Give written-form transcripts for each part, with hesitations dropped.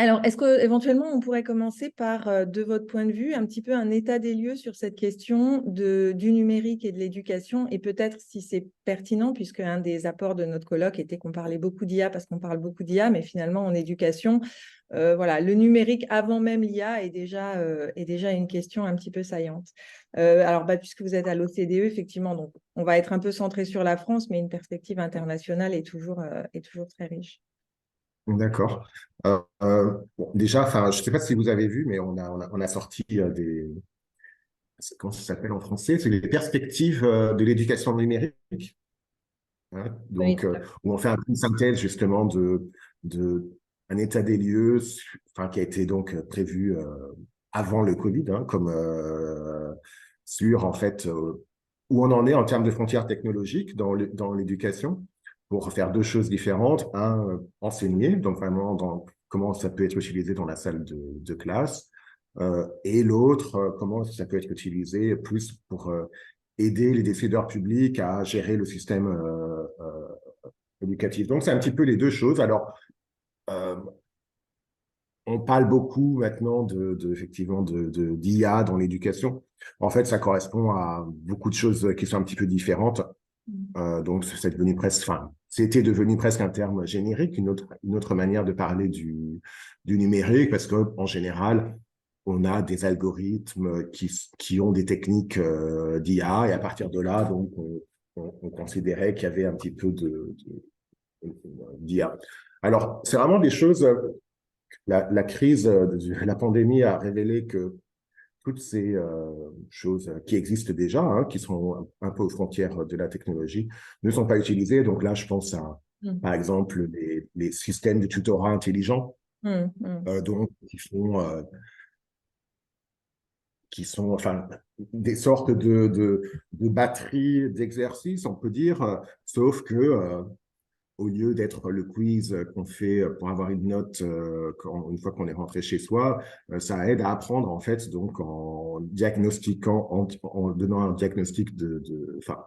Alors, est-ce qu'éventuellement, on pourrait commencer par, de votre point de vue, un petit peu un état des lieux sur cette question du numérique et de l'éducation, et peut-être si c'est pertinent, puisque un des apports de notre colloque était qu'on parlait beaucoup d'IA, parce qu'on parle beaucoup d'IA, mais finalement, en éducation, voilà, le numérique avant même l'IA est déjà une question un petit peu saillante. Alors, puisque vous êtes à l'OCDE, effectivement, donc on va être un peu centré sur la France, mais une perspective internationale est toujours très riche. D'accord. Bon, déjà, enfin, je ne sais pas si vous avez vu, mais on a sorti comment ça s'appelle en français? C'est les perspectives de l'éducation numérique, hein. Oui, Donc, tout à fait. où on fait un peu une synthèse justement de un état des lieux, enfin, qui a été donc prévu avant le Covid, hein, comme sur en fait où on en est en termes de frontières technologiques dans l'éducation, pour faire deux choses différentes. Un, enseigner, donc vraiment dans comment ça peut être utilisé dans la salle de classe, et l'autre, comment ça peut être utilisé plus pour aider les décideurs publics à gérer le système éducatif. Donc, c'est un petit peu les deux choses. Alors, euh, on parle beaucoup maintenant effectivement d'IA dans l'éducation. En fait, ça correspond à beaucoup de choses qui sont un petit peu différentes. Donc, c'est devenu presque, enfin, c'était devenu presque un terme générique, une autre manière de parler du numérique, parce qu'en général, on a des algorithmes qui ont des techniques d'IA, et à partir de là, donc, on considérait qu'il y avait un petit peu d'IA. Alors, c'est vraiment des choses, la crise, la pandémie a révélé que toutes ces choses qui existent déjà, hein, qui sont un peu aux frontières de la technologie, ne sont pas utilisées. Donc là, je pense à, Mm. par exemple, les systèmes de tutorat intelligents, Mm, mm. donc qui sont enfin, des sortes de batteries d'exercices, on peut dire, sauf que au lieu d'être le quiz qu'on fait pour avoir une note une fois qu'on est rentré chez soi, ça aide à apprendre en fait, donc en diagnostiquant, en donnant un diagnostic enfin,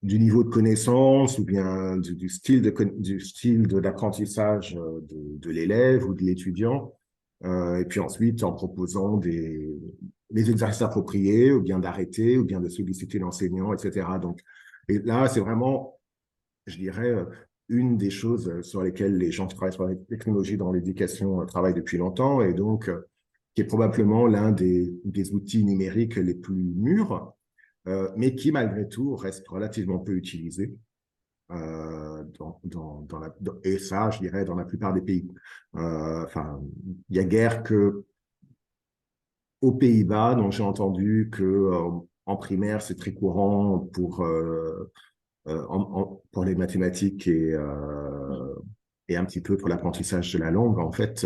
du niveau de connaissance ou bien du style de l'apprentissage de l'élève ou de l'étudiant. Et puis ensuite, en proposant des exercices appropriés, ou bien d'arrêter, ou bien de solliciter l'enseignant, etc. Donc, et là, c'est vraiment, je dirais, une des choses sur lesquelles les gens qui travaillent sur la technologie dans l'éducation travaillent depuis longtemps, et donc qui est probablement l'un des outils numériques les plus mûrs, mais qui malgré tout reste relativement peu utilisé. Et ça, je dirais, dans la plupart des pays. Enfin, il y a guère que aux Pays-Bas, donc j'ai entendu que en primaire, c'est très courant pour les mathématiques et un petit peu pour l'apprentissage de la langue, en fait,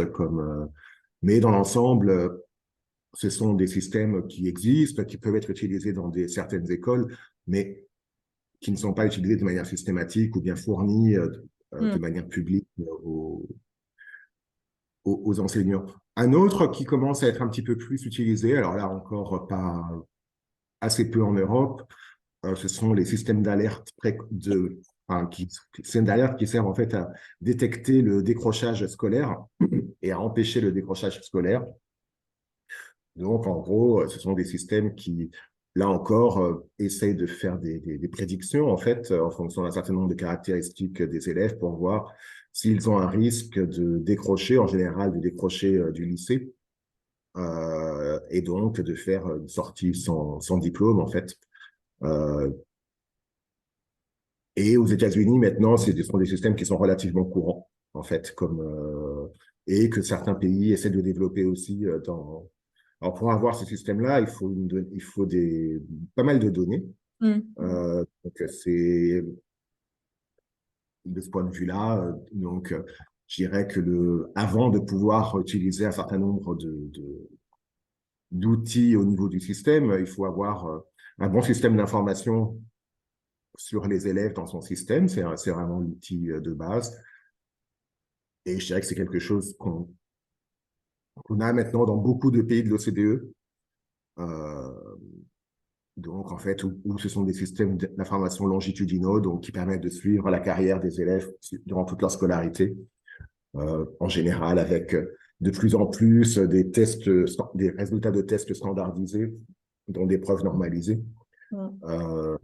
mais dans l'ensemble, ce sont des systèmes qui existent, qui peuvent être utilisés dans certaines écoles, mais qui ne sont pas utilisés de manière systématique ou bien fournis de Mm. manière publique aux enseignants. Un autre qui commence à être un petit peu plus utilisé, alors là encore pas assez peu en Europe, ce sont les systèmes d'alerte enfin, systèmes d'alerte qui servent en fait à détecter le décrochage scolaire et à empêcher le décrochage scolaire. Donc, en gros, ce sont des systèmes qui, là encore, essayent de faire des prédictions, en fait, en fonction d'un certain nombre de caractéristiques des élèves pour voir s'ils ont un risque de décrocher, en général, de décrocher du lycée, et donc de faire une sortie sans diplôme, en fait. Euh, et aux États-Unis, maintenant, ce sont des systèmes qui sont relativement courants, en fait, et que certains pays essaient de développer aussi Alors, pour avoir ce système-là, il faut pas mal de données. Mm. Donc, c'est de ce point de vue-là. Donc, je dirais que avant de pouvoir utiliser un certain nombre d'outils au niveau du système, il faut avoir un bon système d'information sur les élèves dans son système. C'est vraiment l'outil de base. Et je dirais que c'est quelque chose qu'on a maintenant dans beaucoup de pays de l'OCDE. Euh, donc, en fait, où ce sont des systèmes d'information longitudinaux, donc qui permettent de suivre la carrière des élèves durant toute leur scolarité. en général avec de plus en plus des tests, des résultats de tests standardisés, dont des preuves normalisées. Mm.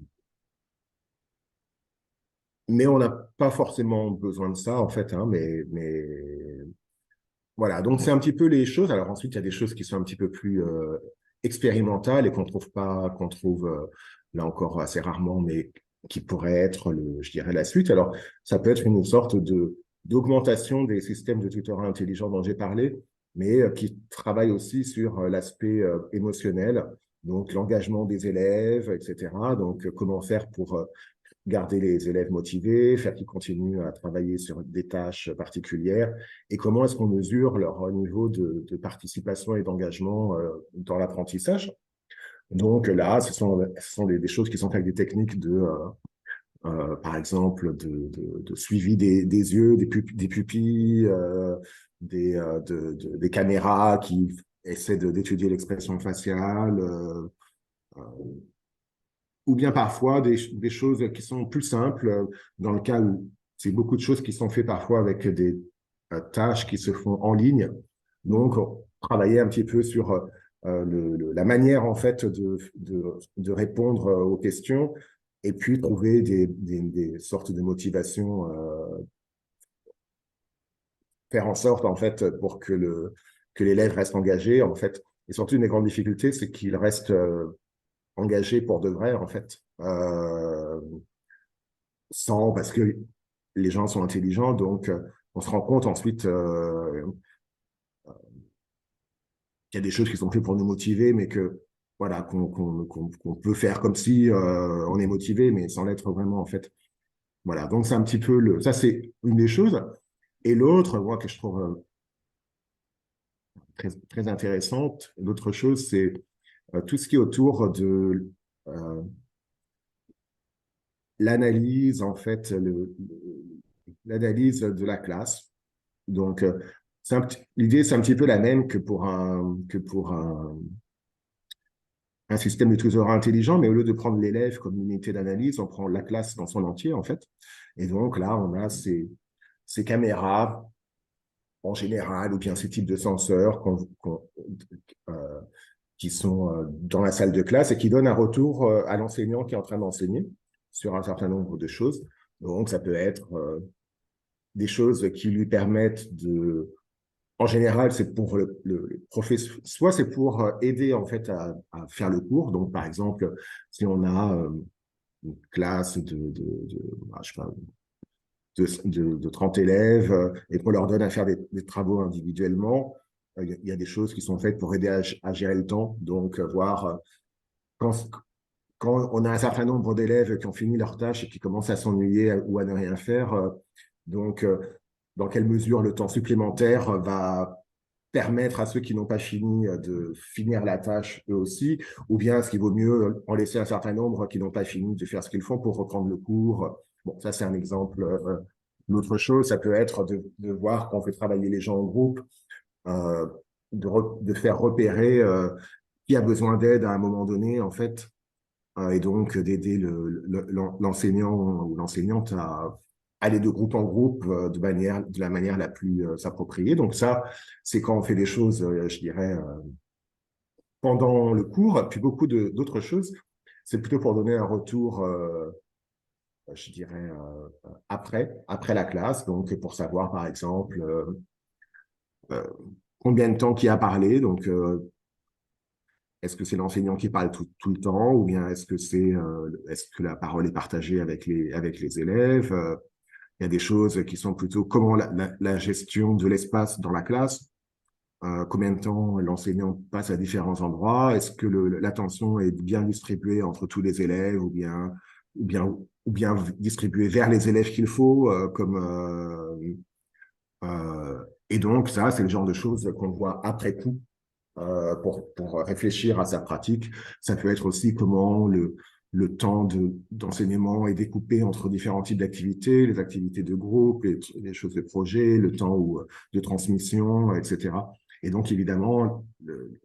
Mais on n'a pas forcément besoin de ça, en fait, hein, voilà, donc c'est un petit peu les choses. Alors ensuite, il y a des choses qui sont un petit peu plus expérimentales et qu'on trouve pas, qu'on trouve là encore assez rarement, mais qui pourraient être, je dirais, la suite. Alors, ça peut être une sorte de d'augmentation des systèmes de tutorat intelligent dont j'ai parlé, mais qui travaille aussi sur l'aspect émotionnel, donc l'engagement des élèves, etc. Donc, comment faire pour garder les élèves motivés, faire qu'ils continuent à travailler sur des tâches particulières, et comment est-ce qu'on mesure leur niveau de participation et d'engagement dans l'apprentissage. Donc là, ce sont des choses qui sont avec des techniques par exemple, de suivi des yeux, des pupilles, des caméras qui essaient d'étudier l'expression faciale, ou bien parfois des choses qui sont plus simples, dans le cas où c'est beaucoup de choses qui sont faites parfois avec des tâches qui se font en ligne. Donc, travailler un petit peu sur la manière, en fait, de répondre aux questions et puis trouver des sortes de motivations, faire en sorte, en fait, pour que l'élève reste engagé, en fait. Et surtout, une des grandes difficultés, c'est qu'il reste engagé pour de vrai, en fait. Parce que les gens sont intelligents, donc on se rend compte ensuite qu'il y a des choses qui sont faites pour nous motiver, mais que voilà, qu'on peut faire comme si on est motivé, mais sans l'être vraiment, en fait. Voilà, donc c'est un petit peu ça, c'est une des choses. Et l'autre, moi, que je trouve très, très intéressante, l'autre chose, c'est tout ce qui est autour de l'analyse, en fait, l'analyse de la classe. Donc, l'idée, c'est un petit peu la même un système de tutorat intelligent, mais au lieu de prendre l'élève comme unité d'analyse, on prend la classe dans son entier, en fait. Et donc là, on a ces caméras, en général, ou bien ces types de senseurs euh, qui sont dans la salle de classe et qui donnent un retour à l'enseignant qui est en train d'enseigner sur un certain nombre de choses. Donc, ça peut être des choses qui lui permettent en général, c'est pour le professeur, soit c'est pour aider en fait à faire le cours. Donc, par exemple, si on a une classe je sais pas, de 30 élèves et qu'on leur donne à faire des travaux individuellement, il y a des choses qui sont faites pour aider à gérer le temps. Donc, voir quand, quand on a un certain nombre d'élèves qui ont fini leur tâche et qui commencent à s'ennuyer ou à ne rien faire, donc, dans quelle mesure le temps supplémentaire va permettre à ceux qui n'ont pas fini de finir la tâche eux aussi, ou bien est-ce qu'il vaut mieux en laisser un certain nombre qui n'ont pas fini de faire ce qu'ils font pour reprendre le cours. Bon, ça c'est un exemple. L'autre chose, ça peut être de voir quand on fait travailler les gens en groupe, euh, de faire repérer qui a besoin d'aide à un moment donné, en fait, et donc d'aider l'enseignant ou l'enseignante à aller de groupe en groupe de la manière la plus appropriée. Donc ça, c'est quand on fait des choses, je dirais, pendant le cours, puis beaucoup d'autres choses. C'est plutôt pour donner un retour, je dirais, après la classe. Donc pour savoir, par exemple, euh, combien de temps qui a parlé. Donc est-ce que c'est l'enseignant qui parle tout le temps ou bien est-ce que la parole est partagée avec les élèves? Il y a des choses qui sont plutôt comment la gestion de l'espace dans la classe, combien de temps l'enseignant passe à différents endroits, est-ce que l'attention est bien distribuée entre tous les élèves ou bien distribuée vers les élèves qu'il faut, et donc ça, c'est le genre de choses qu'on voit après coup pour réfléchir à sa pratique. Ça peut être aussi comment le temps d'enseignement est découpé entre différents types d'activités, les activités de groupe, les choses de projet, le temps de transmission, etc. Et donc, évidemment,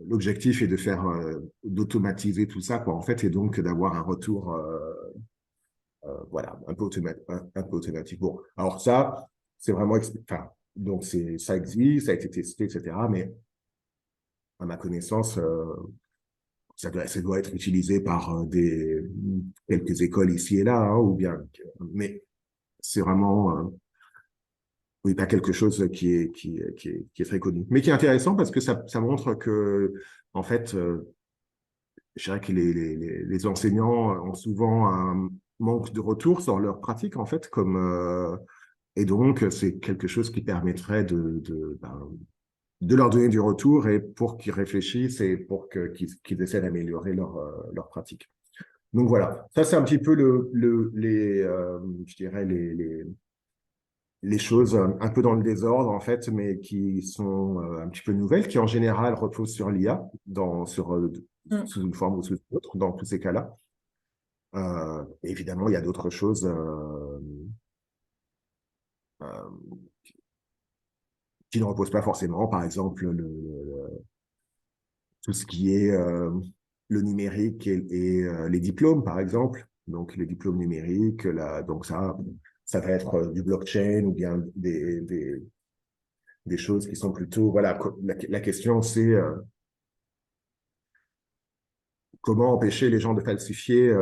l'objectif est de faire, d'automatiser tout ça, quoi, en fait, et donc d'avoir un retour, voilà, un peu automatique. Bon, alors ça, c'est vraiment, enfin, Donc, ça existe, ça a été testé, etc. Mais à ma connaissance, ça doit être utilisé par quelques écoles ici et là, hein, ou bien, mais c'est vraiment, oui, pas quelque chose qui est très connu. Mais qui est intéressant parce que ça montre que, en fait, je dirais que les enseignants ont souvent un manque de retour sur leur pratique, en fait, et donc, c'est quelque chose qui permettrait de leur donner du retour et pour qu'ils réfléchissent et pour qu'ils essaient d'améliorer leur pratique. Donc voilà, ça c'est un petit peu je dirais les choses un peu dans le désordre en fait, mais qui sont un petit peu nouvelles, qui en général reposent sur l'IA, Mm. sous une forme ou sous une autre, dans tous ces cas-là. Évidemment, il y a d'autres choses euh, qui ne reposent pas forcément, par exemple tout ce qui est le numérique et les diplômes, par exemple. Donc, les diplômes numériques, donc ça va être du blockchain ou bien des choses qui sont plutôt. Voilà, la question, c'est comment empêcher les gens de falsifier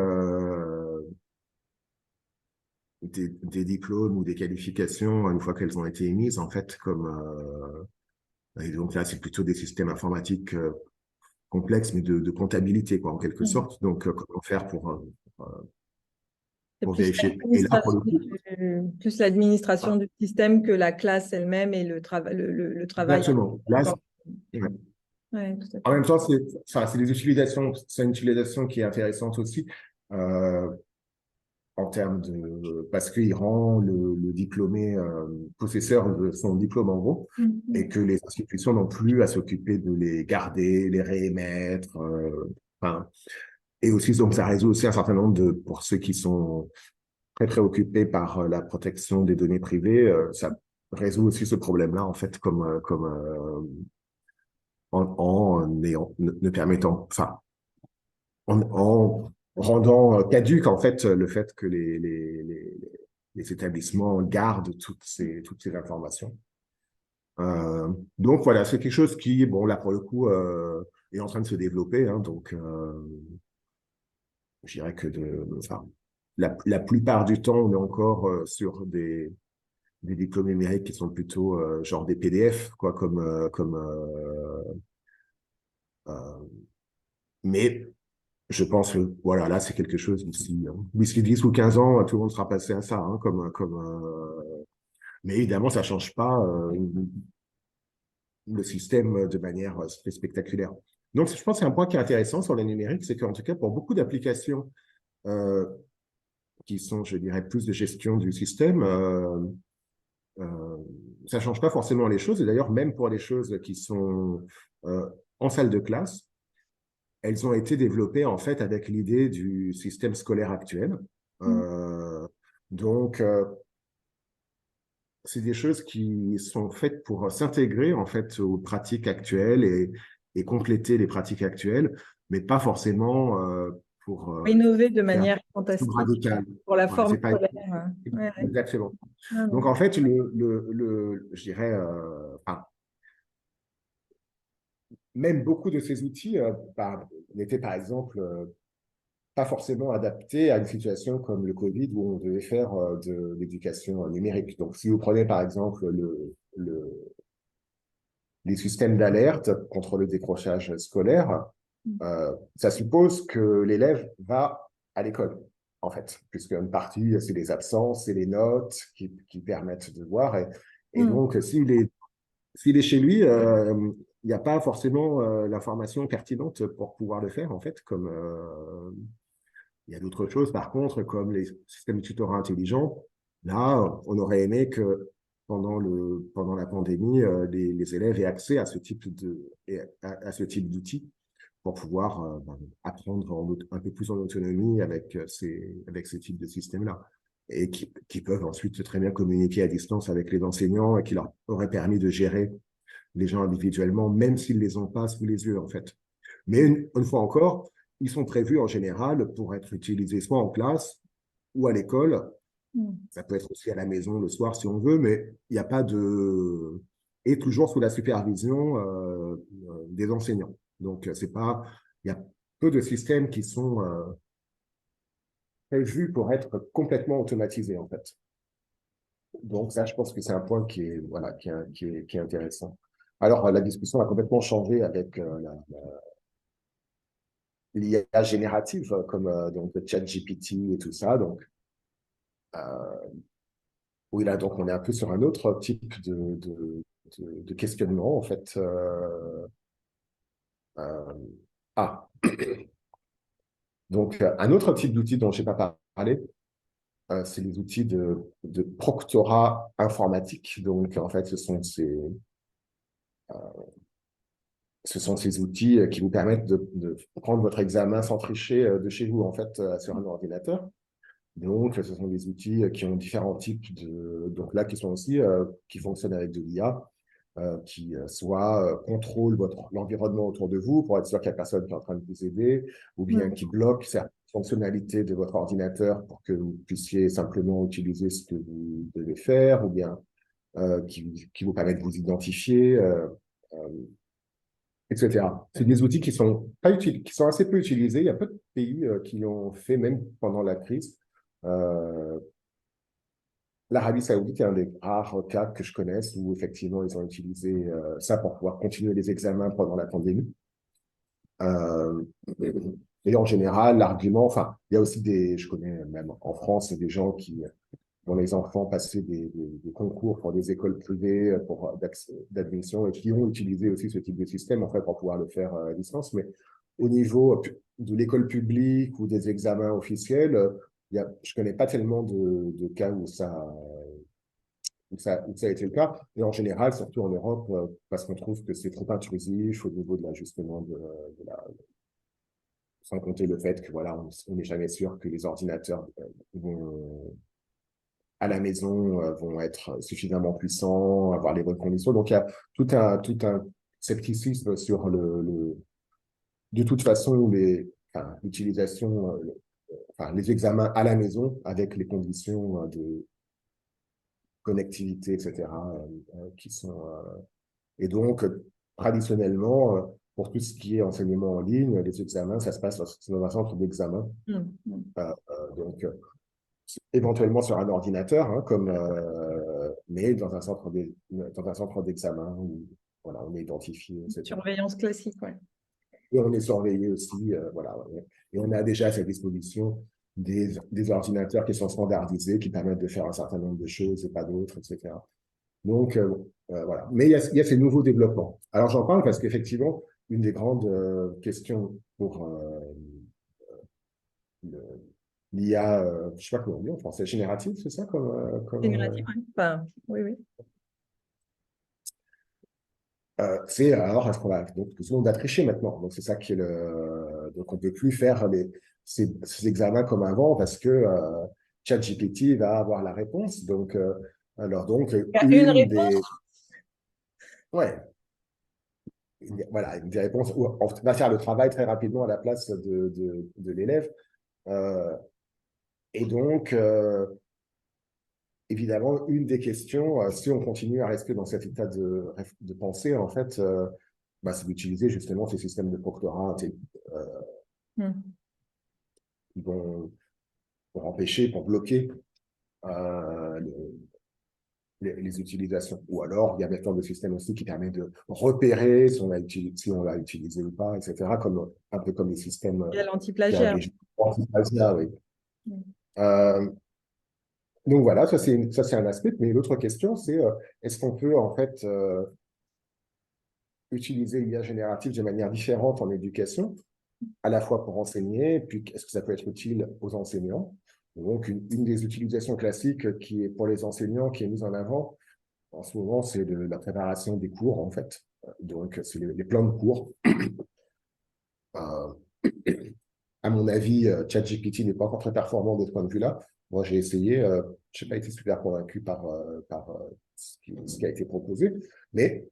des diplômes ou des qualifications une fois qu'elles ont été émises, en fait, et donc là, c'est plutôt des systèmes informatiques complexes, mais de comptabilité, quoi, en quelque Mm. sorte. Donc, comment faire C'est pour plus vérifier. Et là, pour le coup, plus l'administration du système que la classe elle-même et le travail. exactement. Là, ouais. Ouais, tout à En fait. même temps, c'est une utilisation qui est intéressante aussi euh, en termes parce qu'il rend le diplômé possesseur de son diplôme en gros, et Mhm. que les institutions n'ont plus à s'occuper de les garder, les réémettre. Enfin, et aussi, donc, ça résout aussi un certain nombre pour ceux qui sont très préoccupés par la protection des données privées, ça résout aussi ce problème-là, en fait, ne permettant, enfin, en rendant caduque, en fait, le fait que les établissements gardent toutes ces informations. Donc, voilà, c'est quelque chose qui, bon, là, pour le coup, est en train de se développer. Hein, donc, je dirais que enfin, la plupart du temps, on est encore sur des diplômes numériques qui sont plutôt genre des PDF, quoi, euh, mais je pense que voilà, là, c'est quelque chose d'ici 10 ou 15 ans, tout le monde sera passé à ça, hein, mais évidemment, ça change pas le système de manière très spectaculaire. Donc, je pense que c'est un point qui est intéressant sur le numérique, c'est qu'en tout cas, pour beaucoup d'applications euh, qui sont, je dirais, plus de gestion du système, euh, ça change pas forcément les choses. Et d'ailleurs, même pour les choses qui sont en salle de classe, elles ont été développées en fait avec l'idée du système scolaire actuel. Mm. Euh, donc, c'est des choses qui sont faites pour s'intégrer en fait aux pratiques actuelles et compléter les pratiques actuelles, mais pas forcément pour Innover de faire manière tout fantastique radical. pour la Ouais, forme c'est pas scolaire. Ouais, ouais. exactement. Ah, Donc non. en fait, je dirais, enfin, même beaucoup de ces outils n'étaient par exemple pas forcément adaptés à une situation comme le Covid où on devait faire de l'éducation numérique. Donc si vous prenez par exemple les systèmes d'alerte contre le décrochage scolaire, ça suppose que l'élève va à l'école, en fait, puisque une partie, c'est les absences, c'est les notes qui permettent de voir. Et Mm. donc, s'il est chez lui, il n'y a pas forcément l'information pertinente pour pouvoir le faire, en fait, il y a d'autres choses, par contre, comme les systèmes de tutorat intelligents. Là, on aurait aimé que pendant la pandémie, les élèves aient accès à ce à ce type d'outils pour pouvoir apprendre un peu plus en autonomie avec ce type de système-là. Et qui peuvent ensuite très bien communiquer à distance avec les enseignants et qui leur auraient permis de gérer les gens individuellement, même s'ils ne les ont pas sous les yeux, en fait. Mais une fois encore, ils sont prévus en général pour être utilisés soit en classe ou à l'école Ça peut être aussi à la maison le soir si on veut, mais il n'y a pas de... Et toujours sous la supervision des enseignants. Donc, c'est pas... Il y a peu de systèmes qui sont prévus pour être complètement automatisés, en fait. Donc, ça, je pense que c'est un point qui est, voilà, qui est intéressant. Alors, la discussion a complètement changé avec l'IA générative, comme donc, le ChatGPT et tout ça. Donc, oui, là, donc, on est un peu sur un autre type de questionnement, en fait. Euh, ah, donc, un autre type d'outil dont je n'ai pas parlé, c'est les outils de proctorat informatique. Donc, en fait, ce sont ces outils qui vous permettent de prendre votre examen sans tricher de chez vous, en fait, sur un ordinateur. Donc, ce sont des outils qui ont différents types donc là, qui sont aussi, qui fonctionnent avec de l'IA, qui soit contrôle l'environnement autour de vous pour être sûr qu'il n'y a personne qui est en train de vous aider, ou bien qui bloque certaines fonctionnalités de votre ordinateur pour que vous puissiez simplement utiliser ce que vous devez faire, ou bien qui vous permettent de vous identifier, euh, etc. C'est des outils qui sont, qui sont assez peu utilisés. Il y a peu de pays qui l'ont fait, même pendant la crise. Euh, L'Arabie Saoudite est un des rares cas que je connaisse où effectivement ils ont utilisé ça pour pouvoir continuer les examens pendant la pandémie. Euh, et en général, l'argument, enfin, il y a aussi je connais même en France, des gens dont les enfants passaient des concours pour des écoles privées d'admission et qui ont utilisé aussi ce type de système en fait pour pouvoir le faire à distance. Mais au niveau de l'école publique ou des examens officiels, je connais pas tellement de cas où ça a été le cas. Et en général, surtout en Europe, parce qu'on trouve que c'est trop intrusif au niveau de l'ajustement sans compter le fait que voilà, on n'est jamais sûr que les ordinateurs à la maison vont être suffisamment puissants, avoir les bonnes conditions. Donc il y a tout un scepticisme sur de toute façon l'utilisation, les examens à la maison avec les conditions de connectivité, etc. Qui sont et donc, traditionnellement, pour tout ce qui est enseignement en ligne, les examens, ça se passe dans un centre d'examen. Donc, éventuellement sur un ordinateur, hein, mais dans un centre d'examen où voilà, on est identifié, etc. Surveillance classique, ouais. Et on est surveillé aussi, voilà. Ouais. Et on a déjà à sa disposition des ordinateurs qui sont standardisés, qui permettent de faire un certain nombre de choses et pas d'autres, etc. Donc, voilà. Mais il y a ces nouveaux développements. Alors, j'en parle parce qu'effectivement, une des grandes questions pour l'IA, je ne sais pas comment on dit en français, générative, c'est ça Générative, ouais. Enfin, oui, oui. C'est alors, est-ce qu'on va, donc, tout le monde va tricher maintenant. Donc, c'est ça qui est donc, on ne peut plus faire ces examens comme avant parce que ChatGPT va avoir la réponse. Donc, donc, Il y a une réponse. Ouais, voilà, une des réponses, on va faire le travail très rapidement à la place de l'élève. Et donc, évidemment, une des questions, si on continue à rester dans cet état de pensée, en fait, c'est d'utiliser justement ces systèmes de proctorat qui vont pour empêcher, pour bloquer euh, les utilisations. Ou alors, il y a maintenant des systèmes aussi qui permettent de repérer si on l'a utilisé ou pas, etc., un peu comme les systèmes Il y a qui a l'anti-plagiat. des anti-plagiat, oui. Euh, donc voilà, ça c'est un aspect. Mais l'autre question, c'est est-ce qu'on peut en fait utiliser l'IA générative de manière différente en éducation, à la fois pour enseigner, puis est-ce que ça peut être utile aux enseignants? Donc une des utilisations classiques qui est pour les enseignants, qui est mise en avant en ce moment, c'est la préparation des cours en fait. Donc c'est les plans de cours. Euh, à mon avis, ChatGPT n'est pas encore très performant de ce point de vue-là. Moi, j'ai essayé, je n'ai pas été super convaincu par ce qui a été proposé, mais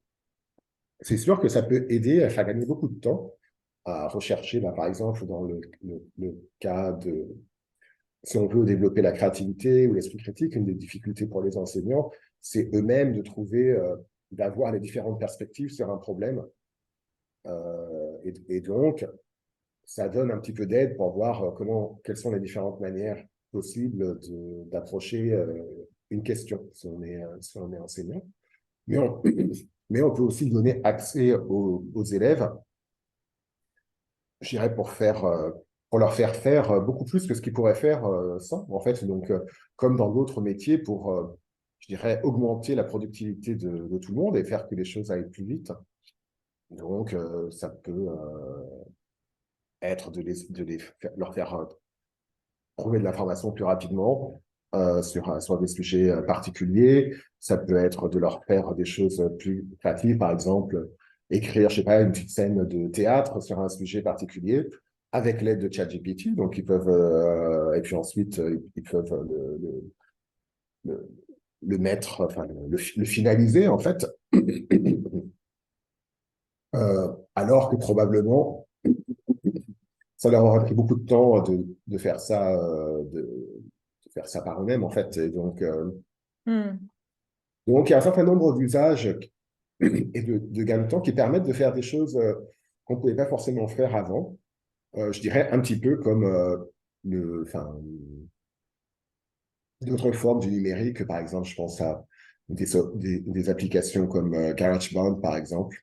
c'est sûr que ça peut aider à faire gagner beaucoup de temps à rechercher, par exemple, dans le cas si on veut développer la créativité ou l'esprit critique, une des difficultés pour les enseignants, c'est eux-mêmes de trouver, d'avoir les différentes perspectives sur un problème. Et donc, ça donne un petit peu d'aide pour voir quelles sont les différentes manières possibles d'approcher une question si on est enseignant. Mais on, mais on peut aussi donner accès aux élèves, je dirais, pour leur faire faire beaucoup plus que ce qu'ils pourraient faire sans, en fait. Donc, comme dans d'autres métiers, pour, je dirais, augmenter la productivité de tout le monde et faire que les choses aillent plus vite. Donc, ça peut être leur faire trouver de l'information plus rapidement sur des sujets particuliers. Ça peut être de leur faire des choses plus créatives, par exemple, écrire, je sais pas, une petite scène de théâtre sur un sujet particulier avec l'aide de ChatGPT. Donc, ils peuvent, et puis ensuite, ils peuvent le, le mettre, enfin, le finaliser, en fait. Alors que probablement, ça leur aura pris beaucoup de temps de faire ça, de faire ça par eux-mêmes, en fait. Et donc, il y a un certain nombre d'usages et de gains de temps qui permettent de faire des choses qu'on ne pouvait pas forcément faire avant. Je dirais un petit peu comme enfin, d'autres formes du numérique. Par exemple, je pense à des applications comme GarageBand, par exemple.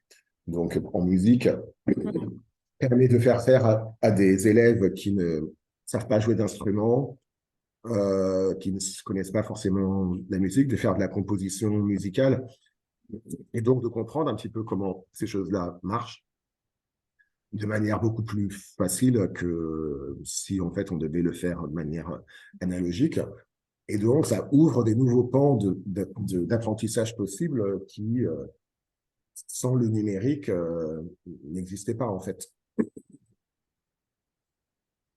Donc, en musique, permet de faire à des élèves qui ne savent pas jouer d'instruments, qui ne connaissent pas forcément la musique, de faire de la composition musicale et donc de comprendre un petit peu comment ces choses-là marchent de manière beaucoup plus facile que si en fait on devait le faire de manière analogique. Et donc ça ouvre des nouveaux pans d'apprentissage possibles qui, sans le numérique, n'existaient pas en fait.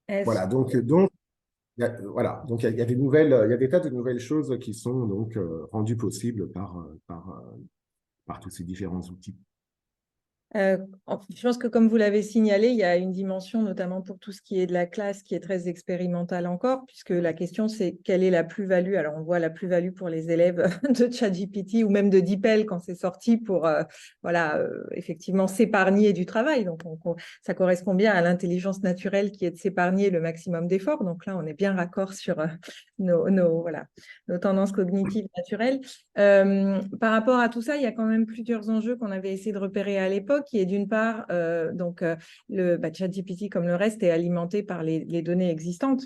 Est-ce Voilà, voilà, donc il y a il y a des tas de nouvelles choses qui sont donc rendues possibles par tous ces différents outils. Je pense que comme vous l'avez signalé, il y a une dimension, notamment pour tout ce qui est de la classe, qui est très expérimentale encore, puisque la question, c'est quelle est la plus-value. Alors, on voit la plus-value pour les élèves de ChatGPT ou même de DeepL quand c'est sorti pour, voilà, effectivement, s'épargner du travail. Donc, ça correspond bien à l'intelligence naturelle qui est de s'épargner le maximum d'efforts. Donc là, on est bien raccord sur voilà, nos tendances cognitives naturelles. Par rapport à tout ça, il y a quand même plusieurs enjeux qu'on avait essayé de repérer à l'époque, qui est d'une part, le ChatGPT, comme le reste, est alimenté par les données existantes.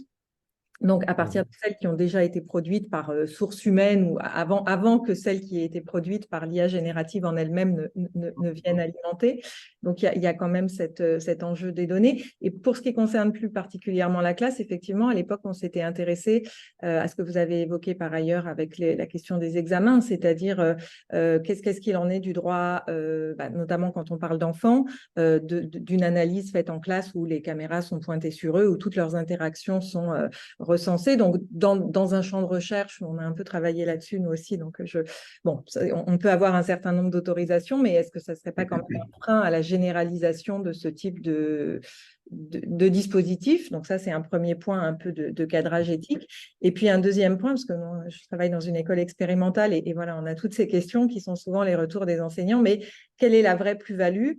Donc, à partir de celles qui ont déjà été produites par source humaine ou avant que celles qui aient été produites par l'IA générative en elle-même ne viennent alimenter. Donc, il y a quand même cet enjeu des données. Et pour ce qui concerne plus particulièrement la classe, effectivement, à l'époque, on s'était intéressé à ce que vous avez évoqué par ailleurs avec la question des examens, c'est-à-dire qu'est-ce qu'il en est du droit, notamment quand on parle d'enfants, d'une analyse faite en classe où les caméras sont pointées sur eux, où toutes leurs interactions sont recensées. Donc, dans un champ de recherche, on a un peu travaillé là-dessus, nous aussi. Donc, on peut avoir un certain nombre d'autorisations, mais est-ce que ça ne serait pas quand même un frein à la généralisation de ce type de dispositif? Donc, ça, c'est un premier point un peu de cadrage éthique. Et puis, un deuxième point, parce que je travaille dans une école expérimentale et voilà, on a toutes ces questions qui sont souvent les retours des enseignants, mais quelle est la vraie plus-value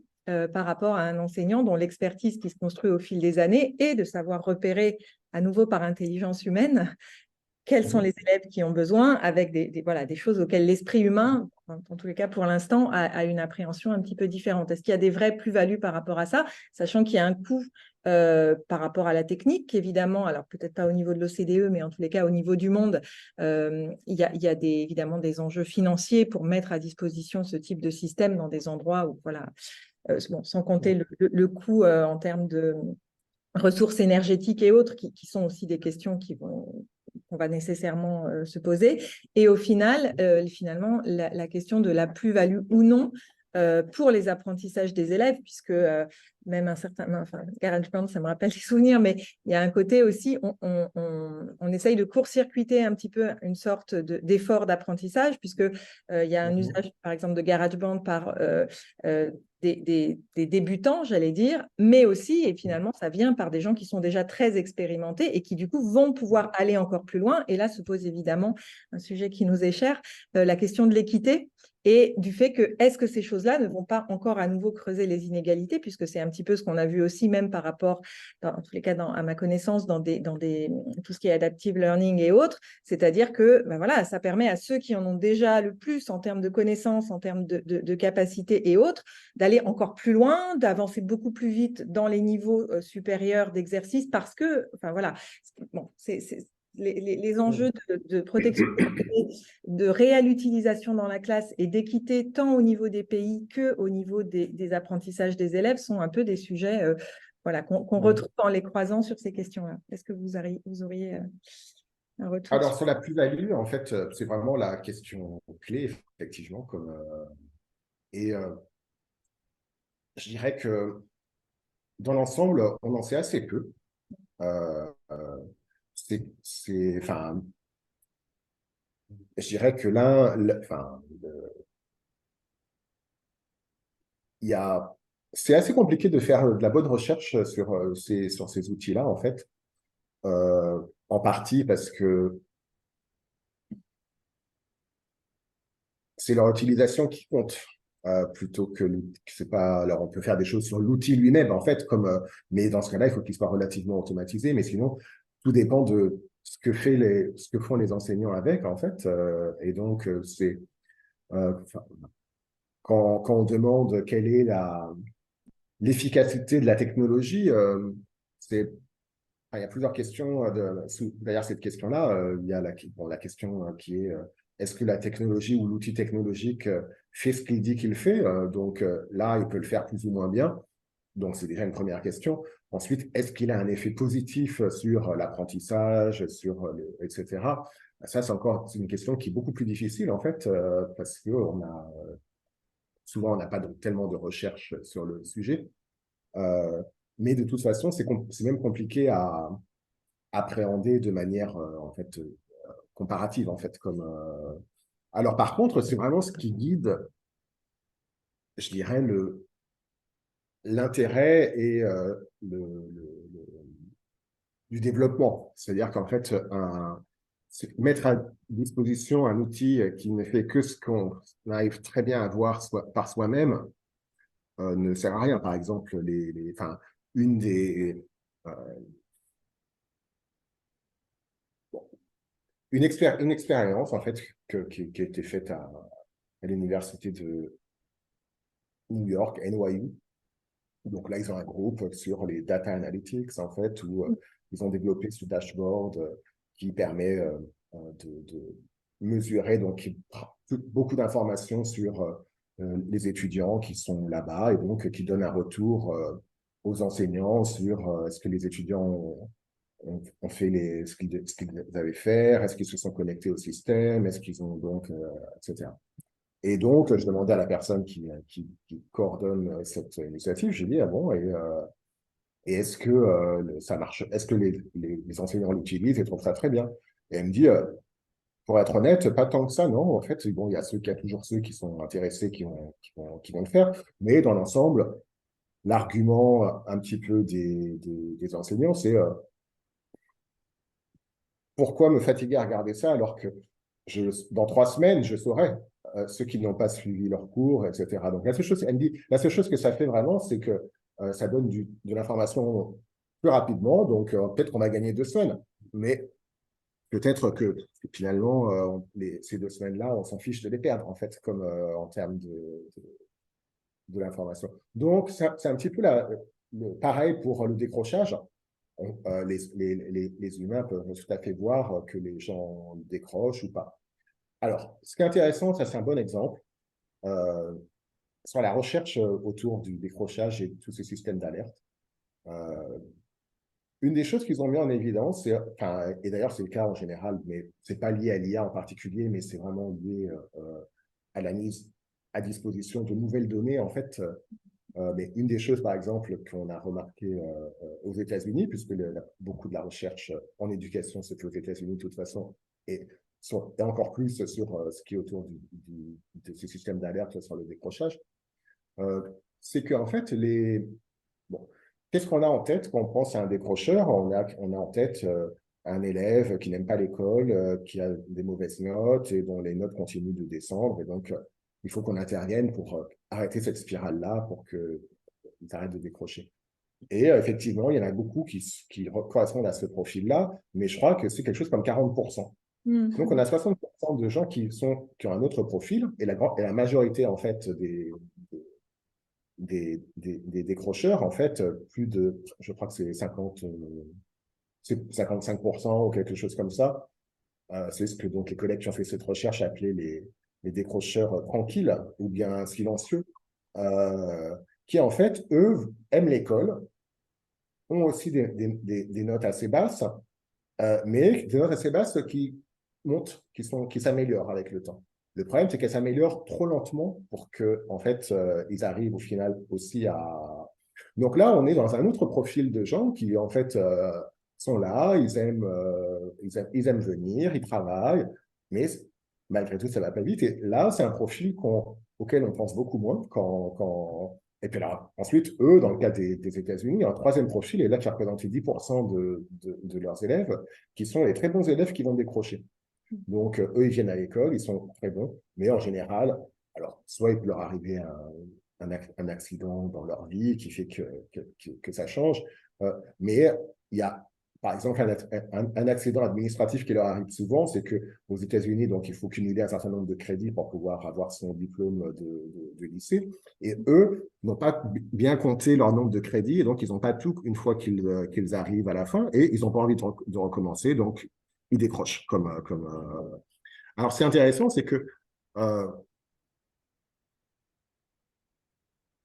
par rapport à un enseignant dont l'expertise qui se construit au fil des années est de savoir repérer à nouveau par intelligence humaine quels sont les élèves qui ont besoin avec des choses auxquelles l'esprit humain, en tous les cas pour l'instant, a une appréhension un petit peu différente. Est-ce qu'il y a des vraies plus-values par rapport à ça, sachant qu'il y a un coût par rapport à la technique, évidemment, alors peut-être pas au niveau de l'OCDE, mais en tous les cas au niveau du monde, il y a évidemment des enjeux financiers pour mettre à disposition ce type de système dans des endroits où, voilà, sans compter le coût en termes de ressources énergétiques et autres, qui sont aussi des questions qu'on va nécessairement se poser. Et au final, finalement, la question de la plus-value ou non pour les apprentissages des élèves, puisque même un certain... GarageBand, ça me rappelle des souvenirs, mais il y a un côté aussi, on essaye de court-circuiter un petit peu une sorte d'effort d'apprentissage, puisque il y a un usage, par exemple, de GarageBand par des débutants, j'allais dire, mais aussi, et finalement, ça vient par des gens qui sont déjà très expérimentés et qui, du coup, vont pouvoir aller encore plus loin. Et là se pose évidemment un sujet qui nous est cher, la question de l'équité et du fait que est-ce que ces choses-là ne vont pas encore à nouveau creuser les inégalités, puisque c'est un petit peu ce qu'on a vu aussi même par rapport, en tous les cas, à ma connaissance, tout ce qui est adaptive learning et autres, c'est-à-dire que ben voilà, ça permet à ceux qui en ont déjà le plus en termes de connaissances, en termes de capacités et autres, d'aller encore plus loin, d'avancer beaucoup plus vite dans les niveaux supérieurs d'exercice parce que, enfin voilà, bon, les enjeux de protection, de réelle utilisation dans la classe et d'équité tant au niveau des pays qu'au niveau des apprentissages des élèves sont un peu des sujets voilà, qu'on retrouve en les croisant sur ces questions-là. Est-ce que vous auriez un retour Alors, sur la plus-value, en fait, c'est vraiment la question clé, effectivement, et je dirais que dans l'ensemble, on en sait assez peu. Enfin, je dirais que enfin, il y a, c'est assez compliqué de faire de la bonne recherche sur ces outils-là, en fait. En partie parce que c'est leur utilisation qui compte. Plutôt que c'est pas. Alors, on peut faire des choses sur l'outil lui-même, en fait, mais dans ce cas-là, il faut qu'il soit relativement automatisé. Mais sinon, tout dépend de ce que font les enseignants avec, en fait. Et donc, enfin, quand on demande quelle est l'efficacité de la technologie, il y a plusieurs questions. Derrière cette question-là, il y a la question qui est est-ce que la technologie ou l'outil technologique fait ce qu'il dit qu'il fait? Donc là, il peut le faire plus ou moins bien. Donc c'est déjà une première question. Ensuite, est-ce qu'il a un effet positif sur l'apprentissage, etc. Ça, c'est une question qui est beaucoup plus difficile en fait, parce que souvent on n'a pas tellement de recherche sur le sujet. Euh, mais de toute façon, c'est même compliqué à appréhender de manière en fait comparative en fait alors par contre c'est vraiment ce qui guide je dirais l'intérêt et du développement, c'est-à-dire qu'en fait mettre à disposition un outil qui ne fait que ce qu'on arrive très bien à voir par soi-même ne sert à rien. Par exemple enfin, une des euh, une expérience en fait qui a été faite à l'université de New York, NYU. Donc là, ils ont un groupe sur les data analytics, en fait, où ils ont développé ce dashboard qui permet de mesurer donc beaucoup d'informations sur les étudiants qui sont là-bas et donc qui donnent un retour aux enseignants sur est-ce que les étudiants ont fait ce qu'ils avaient faire, est-ce qu'ils se sont connectés au système, est-ce qu'ils ont donc, etc. Et donc, je demandais à la personne qui coordonne cette initiative, j'ai dit, ah bon, et est-ce que ça marche, est-ce que les enseignants l'utilisent et trouvent ça très bien? Et elle me dit, pour être honnête, pas tant que ça, non. En fait, bon, il y a toujours ceux qui sont intéressés qui vont le faire, mais dans l'ensemble, l'argument un petit peu des enseignants, c'est pourquoi me fatiguer à regarder ça alors que dans 3 semaines, je saurai ceux qui n'ont pas suivi leur cours, etc. Donc, elle me dit, la seule chose que ça fait vraiment, c'est que ça donne de l'information plus rapidement. Donc, peut-être qu'on va gagner 2 semaines, mais peut-être que finalement, ces 2 semaines-là, on s'en fiche de les perdre, en fait, comme en termes de l'information. Donc, c'est un petit peu pareil pour le décrochage. Les humains peuvent tout à fait voir que les gens décrochent ou pas. Alors, ce qui est intéressant, ça c'est un bon exemple, euh, sur la recherche autour du décrochage et de tous ces systèmes d'alerte. Euh, une des choses qu'ils ont mis en évidence, enfin, et d'ailleurs c'est le cas en général, mais ce n'est pas lié à l'IA en particulier, mais c'est vraiment lié à la mise à disposition de nouvelles données, en fait. Mais une des choses, par exemple, qu'on a remarqué aux États-Unis, puisque beaucoup de la recherche en éducation se fait aux États-Unis de toute façon, et, et encore plus sur ce qui est autour de ce système d'alerte sur le décrochage, euh, c'est qu'en fait, bon, qu'est-ce qu'on a en tête quand on pense à un décrocheur? On a en tête un élève qui n'aime pas l'école, qui a des mauvaises notes et dont les notes continuent de descendre. Et donc, il faut qu'on intervienne pour arrêter cette spirale-là, pour qu'ils arrêtent de décrocher. Et effectivement, il y en a beaucoup qui correspondent à ce profil-là, mais je crois que c'est quelque chose comme 40%. Donc, on a 60% de gens qui ont un autre profil, et la majorité, en fait, des décrocheurs, en fait, je crois que c'est 55% ou quelque chose comme ça. C'est ce que donc les collègues qui ont fait cette recherche appelaient les décrocheurs tranquilles ou bien silencieux, qui, en fait, eux, aiment l'école, ont aussi des notes assez basses, mais des notes assez basses qui montent, qui s'améliorent avec le temps. Le problème, c'est qu'elles s'améliorent trop lentement pour que, en fait, ils arrivent au final aussi à. Donc là, on est dans un autre profil de gens qui, en fait, sont là, ils aiment venir, ils travaillent, mais malgré tout, ça va pas vite. Et là, c'est un profil auquel on pense beaucoup moins Et puis là, ensuite, eux, dans le cas des États-Unis, un troisième profil est là qui représente 10% de leurs élèves, qui sont les très bons élèves qui vont décrocher. Donc, eux, ils viennent à l'école, ils sont très bons, mais en général, alors, soit il peut leur arriver un accident dans leur vie qui fait que ça change, mais il y a, par exemple, un accident administratif qui leur arrive souvent, c'est qu'aux États-Unis, donc, il faut cumuler un certain nombre de crédits pour pouvoir avoir son diplôme de lycée, et eux n'ont pas bien compté leur nombre de crédits, et donc, ils n'ont pas tout une fois qu'ils arrivent à la fin, et ils n'ont pas envie de recommencer, donc, ils décrochent. Alors, c'est intéressant, c'est que euh,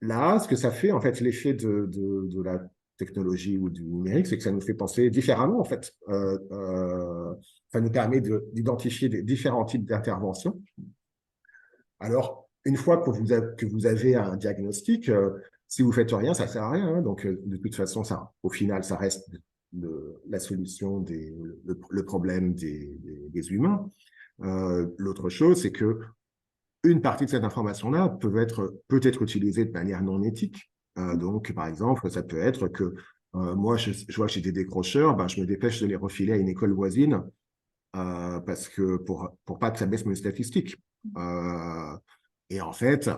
là, ce que ça fait, en fait, l'effet de la technologie ou du numérique, c'est que ça nous fait penser différemment, en fait. Ça nous permet d'identifier des différents types d'interventions. Alors, une fois que vous avez un diagnostic, si vous faites rien, ça sert à rien, hein. Donc, de toute façon, au final, ça reste la solution le problème des humains. L'autre chose, c'est que une partie de cette information-là peut être utilisée de manière non éthique. Donc, par exemple, ça peut être que moi, je vois que j'ai des décrocheurs, ben, je me dépêche de les refiler à une école voisine parce que pour pas que ça baisse mes statistiques. Euh, et en fait,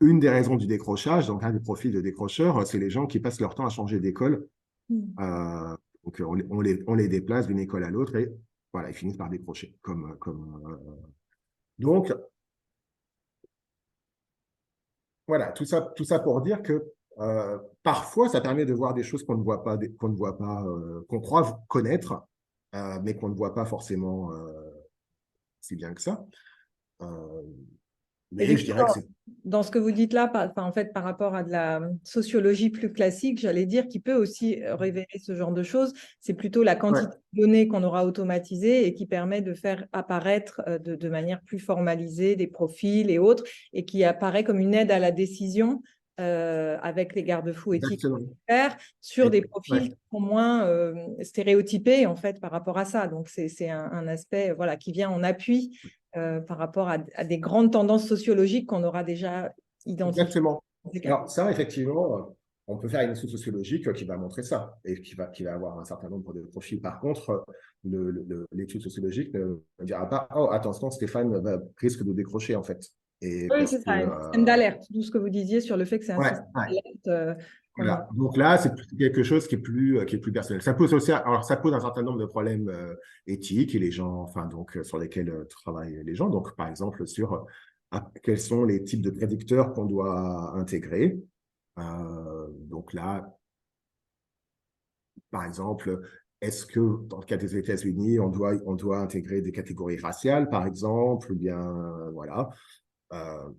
une des raisons du décrochage, donc un des profils de décrocheurs, c'est les gens qui passent leur temps à changer d'école. Euh, donc, on les déplace d'une école à l'autre et voilà, ils finissent par décrocher. Donc, voilà, tout ça pour dire que parfois, ça permet de voir des choses qu'on croit connaître, mais qu'on ne voit pas forcément si bien que ça. Euh, Et mais du je coup, dirais que c'est dans ce que vous dites là, en fait, par rapport à de la sociologie plus classique, j'allais dire, qui peut aussi révéler ce genre de choses, c'est plutôt la ouais, quantité de données qu'on aura automatisées et qui permet de faire apparaître de manière plus formalisée des profils et autres, et qui apparaît comme une aide à la décision avec les garde-fous éthiques exactement. sur des Ouais, profils qui sont moins stéréotypés en fait par rapport à ça. Donc c'est un aspect voilà qui vient en appui par rapport à des grandes tendances sociologiques qu'on aura déjà identifiées exactement. dans ces cas. Alors ça, effectivement, on peut faire une étude sociologique qui va montrer ça et qui va avoir un certain nombre de profils. Par contre, l'étude sociologique ne dira pas, oh, attention, Stéphane risque de décrocher, en fait. Et Oui, parce c'est que, ça, un système d'alerte, tout ce que vous disiez sur le fait que c'est un ouais, système ouais. d'alerte qu'on a. Voilà. Donc là, c'est quelque chose qui est plus personnel. Ça pose aussi, alors ça pose un certain nombre de problèmes éthiques et les gens, enfin donc sur lesquels travaillent les gens. Donc par exemple sur quels sont les types de prédicteurs qu'on doit intégrer. Donc là, par exemple, est-ce que dans le cas des États-Unis, on doit intégrer des catégories raciales, par exemple, ou bien voilà. Euh,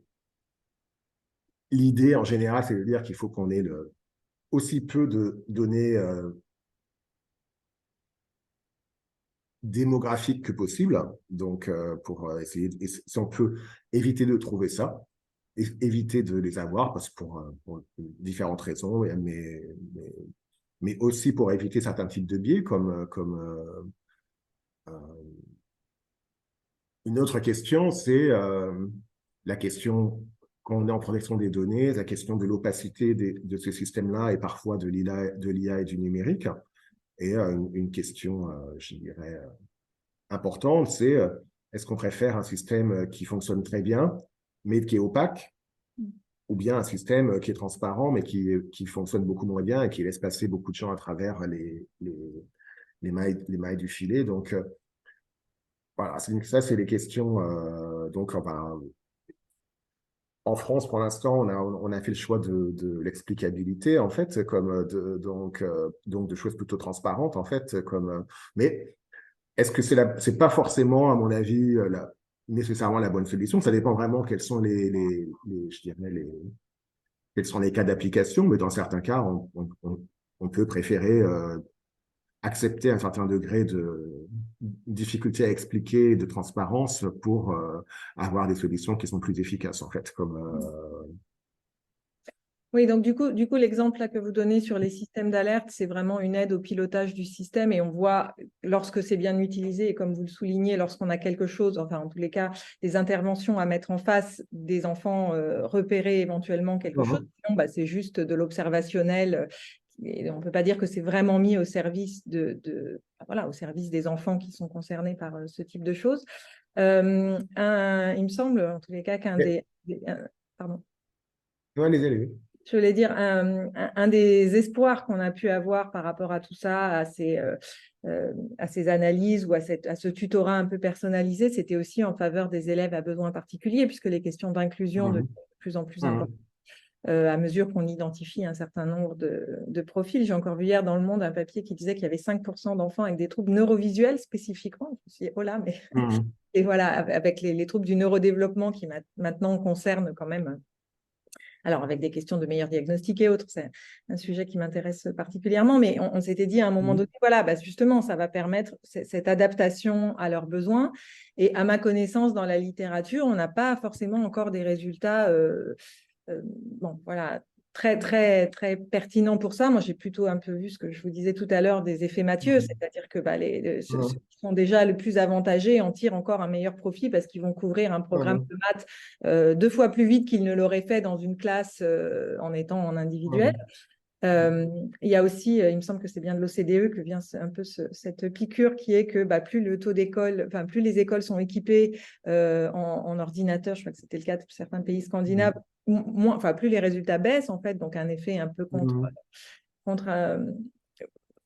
L'idée en général, c'est de dire qu'il faut qu'on ait aussi peu de données démographique que possible. Donc, pour essayer, si on peut éviter de trouver ça, éviter de les avoir, parce que pour différentes raisons, mais aussi pour éviter certains types de biais, une autre question, c'est la question quand on est en protection des données, la question de l'opacité de ces systèmes-là et parfois de l'IA et du numérique. Et une question, je dirais, importante, c'est est-ce qu'on préfère un système qui fonctionne très bien, mais qui est opaque, ou bien un système qui est transparent, mais qui fonctionne beaucoup moins bien et qui laisse passer beaucoup de gens à travers les mailles du filet. Donc, voilà, ça, c'est les questions. Donc, enfin, en France, pour l'instant, on a fait le choix de l'explicabilité, en fait, donc de choses plutôt transparentes, en fait. Mais est-ce que c'est pas forcément, à mon avis, nécessairement la bonne solution? Ça dépend vraiment quels sont je dirais quels sont les cas d'application, mais dans certains cas, on peut préférer accepter un certain degré de difficulté à expliquer, de transparence pour avoir des solutions qui sont plus efficaces, en fait. Oui, donc du coup, l'exemple là que vous donnez sur les systèmes d'alerte, c'est vraiment une aide au pilotage du système et on voit lorsque c'est bien utilisé et comme vous le soulignez, lorsqu'on a quelque chose, enfin en tous les cas, des interventions à mettre en face des enfants repérer éventuellement quelque chose, Mhm. sinon, bah, c'est juste de l'observationnel. Et on ne peut pas dire que c'est vraiment mis au service voilà, au service des enfants qui sont concernés par ce type de choses. Il me semble, en tous les cas, pardon. Ouais, allez-y. Je voulais dire, un des espoirs qu'on a pu avoir par rapport à tout ça, à ces analyses ou à ce tutorat un peu personnalisé, c'était aussi en faveur des élèves à besoins particuliers, puisque les questions d'inclusion deviennent Mhm. de plus en plus importantes Mhm. à mesure qu'on identifie un certain nombre de profils. J'ai encore vu hier dans Le Monde un papier qui disait qu'il y avait 5% d'enfants avec des troubles neurovisuels spécifiquement. Je me suis dit, oh là, mais... Mhm. Et voilà, avec les troubles du neurodéveloppement qui maintenant concernent quand même alors, avec des questions de meilleurs diagnostics et autres, c'est un sujet qui m'intéresse particulièrement, mais on s'était dit à un moment donné, voilà, bah justement, ça va permettre cette adaptation à leurs besoins. Et à ma connaissance, dans la littérature, on n'a pas forcément encore des résultats bon, voilà, très, très, très pertinent pour ça. Moi, j'ai plutôt un peu vu ce que je vous disais tout à l'heure des effets Mathieu, Mhm. c'est-à-dire que bah, ceux Mhm. qui sont déjà le plus avantagés en tirent encore un meilleur profit parce qu'ils vont couvrir un programme Mhm. de maths 2 fois plus vite qu'ils ne l'auraient fait dans une classe en étant en individuel. Mhm. Il y a aussi, il me semble que c'est bien de l'OCDE que vient un peu cette piqûre qui est que bah, plus le taux d'école, enfin plus les écoles sont équipées en ordinateur, je crois que c'était le cas de certains pays scandinaves, moins, enfin plus les résultats baissent en fait, donc un effet un peu Mhm. contre,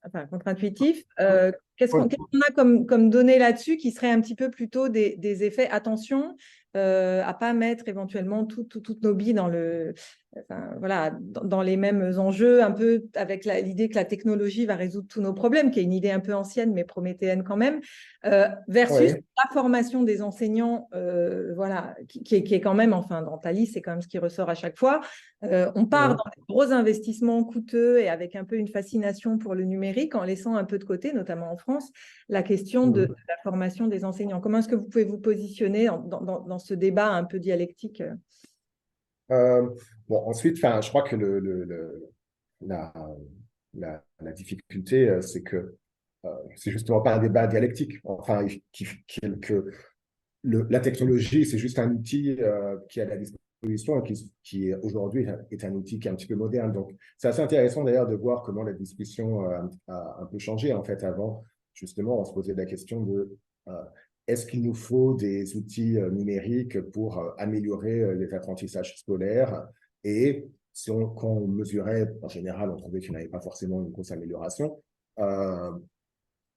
enfin, contre-intuitif. Ouais. Qu'est-ce qu'on a comme données là-dessus qui seraient un petit peu plutôt des effets, attention, à pas mettre éventuellement toutes nos billes enfin, voilà, dans les mêmes enjeux, un peu avec l'idée que la technologie va résoudre tous nos problèmes, qui est une idée un peu ancienne mais prométhéenne quand même, versus Ouais. la formation des enseignants, voilà, qui est quand même, enfin, dans Thalys, c'est quand même ce qui ressort à chaque fois. On part Ouais. dans des gros investissements coûteux et avec un peu une fascination pour le numérique en laissant un peu de côté, notamment en France, la question de Mhm. la formation des enseignants. Comment est-ce que vous pouvez vous positionner dans ce débat un peu dialectique? Euh, bon, ensuite, enfin, je crois que la, la difficulté, c'est que c'est justement pas un débat dialectique. Enfin, que la technologie, c'est juste un outil qui est à la disposition et qui aujourd'hui est un outil qui est un petit peu moderne. Donc, c'est assez intéressant d'ailleurs de voir comment la discussion a un peu changé. En fait, avant, justement, on se posait la question de euh, est-ce qu'il nous faut des outils numériques pour améliorer les apprentissages scolaires? Et quand on mesurait, en général, on trouvait qu'il n'y avait pas forcément une grosse amélioration. Euh,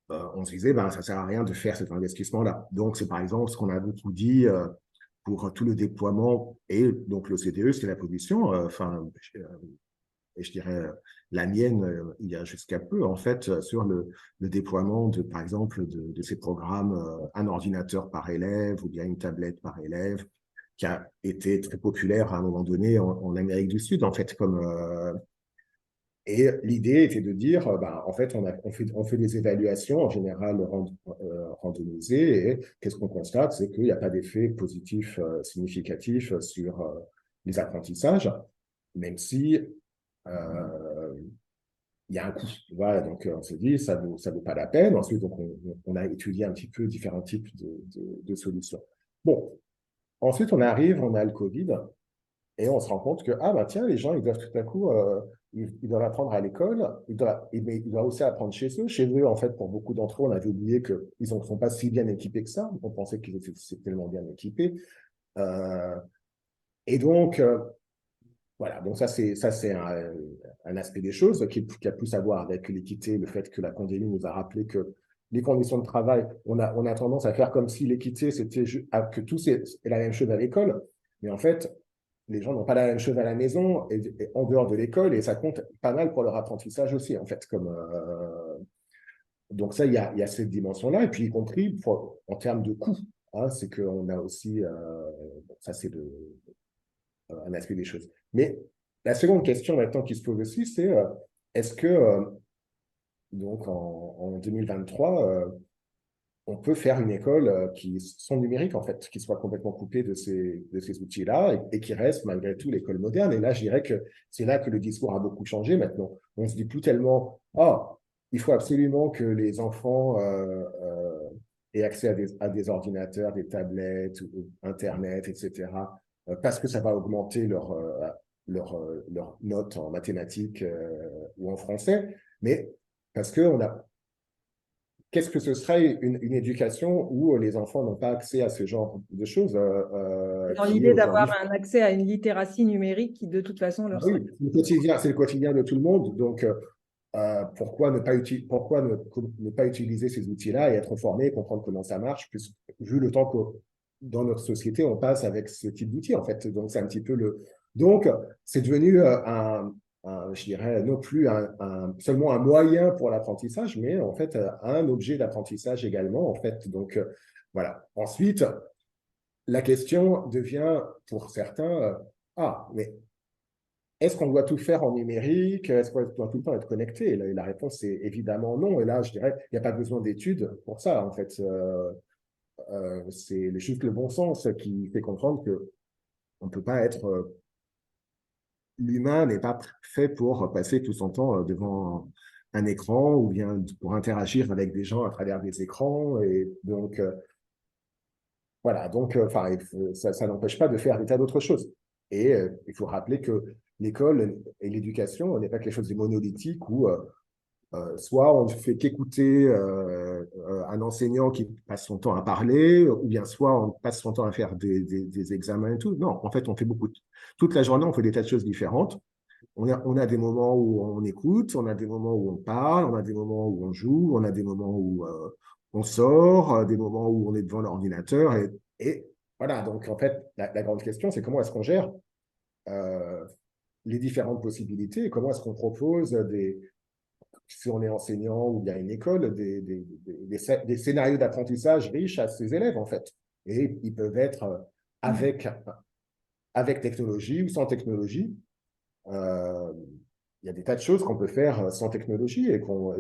on se disait, ben, ça ne sert à rien de faire cet investissement-là. Donc, c'est par exemple ce qu'on a beaucoup dit pour tout le déploiement, et donc l'OCDE, c'est la position, et je dirais la mienne, il y a jusqu'à peu, en fait, sur le déploiement, par exemple, de ces programmes, un ordinateur par élève ou bien une tablette par élève, qui a été très populaire à un moment donné en Amérique du Sud, en fait, et l'idée était de dire, bah, en fait, on fait des évaluations en général randomisées, et qu'est-ce qu'on constate, c'est qu'il n'y a pas d'effet positif significatif sur les apprentissages, même si il y a un coût. Voilà, donc on s'est dit, ça vaut pas la peine. Ensuite, donc, on a étudié un petit peu différents types de solutions. Bon, ensuite, on a le Covid. Et on se rend compte que, ah bah tiens, les gens, ils doivent tout à coup, ils doivent apprendre à l'école, mais ils doivent aussi apprendre chez eux. Chez eux, en fait, pour beaucoup d'entre eux, on avait oublié qu'ils ne sont pas si bien équipés que ça. On pensait qu'ils étaient tellement bien équipés. Euh, et donc, voilà, donc ça c'est un aspect des choses qui a plus à voir avec l'équité, le fait que la pandémie nous a rappelé que les conditions de travail, on a tendance à faire comme si l'équité, c'était que tout est la même chose à l'école. Mais en fait, les gens n'ont pas la même chose à la maison et en dehors de l'école, et ça compte pas mal pour leur apprentissage aussi, en fait. Donc ça, il y a cette dimension-là, et puis y compris en termes de coûts. Hein, c'est qu'on a aussi, ça c'est un aspect des choses. Mais la seconde question maintenant qui se pose aussi, c'est est-ce que donc en 2023, on peut faire une école qui soit numérique, en fait, qui soit complètement coupée de ces outils-là et qui reste malgré tout l'école moderne. Et là, je dirais que c'est là que le discours a beaucoup changé maintenant. On se dit plus tellement, ah, il faut absolument que les enfants aient accès à des ordinateurs, des tablettes, ou Internet, etc., parce que ça va augmenter leur note en mathématiques ou en français, mais parce qu'on a qu'est-ce que ce serait une éducation où les enfants n'ont pas accès à ce genre de choses Dans qui l'idée d'avoir aujourd'hui. un accès à une littératie numérique qui, de toute façon, Ah leur serait. oui, c'est le quotidien de tout le monde. Donc, pourquoi ne pas utiliser ces outils-là et être formé, comprendre comment ça marche, vu le temps que dans notre société, on passe avec ce type d'outils, en fait. Donc, c'est un petit peu le. Donc, c'est devenu je dirais, non plus seulement un moyen pour l'apprentissage, mais en fait, un objet d'apprentissage également, en fait. Donc, voilà. Ensuite, la question devient pour certains, mais est-ce qu'on doit tout faire en numérique? Est-ce qu'on doit tout le temps être connecté? Et la réponse est évidemment non. Et là, je dirais, il n'y a pas besoin d'études pour ça, en fait. C'est juste le bon sens qui fait comprendre que on ne peut pas être. L'humain n'est pas fait pour passer tout son temps devant un écran ou bien pour interagir avec des gens à travers des écrans. Et donc, voilà. Donc, enfin, ça n'empêche pas de faire des tas d'autres choses. Et il faut rappeler que l'école et l'éducation n'est pas quelque chose de monolithique où soit on ne fait qu'écouter un enseignant qui passe son temps à parler, ou bien soit on passe son temps à faire des examens et tout. Non, en fait, on fait toute la journée, on fait des tas de choses différentes. On a des moments où on écoute, on a des moments où on parle, on a des moments où on joue, on a des moments où on sort, des moments où on est devant l'ordinateur. Et voilà, donc en fait, la grande question, c'est comment est-ce qu'on gère euh, les différentes possibilités et comment est-ce qu'on propose si on est enseignant ou bien une école, des scénarios d'apprentissage riches à ses élèves, en fait. Et ils peuvent être avec technologie ou sans technologie. Euh, il y a des tas de choses qu'on peut faire sans technologie et qu'on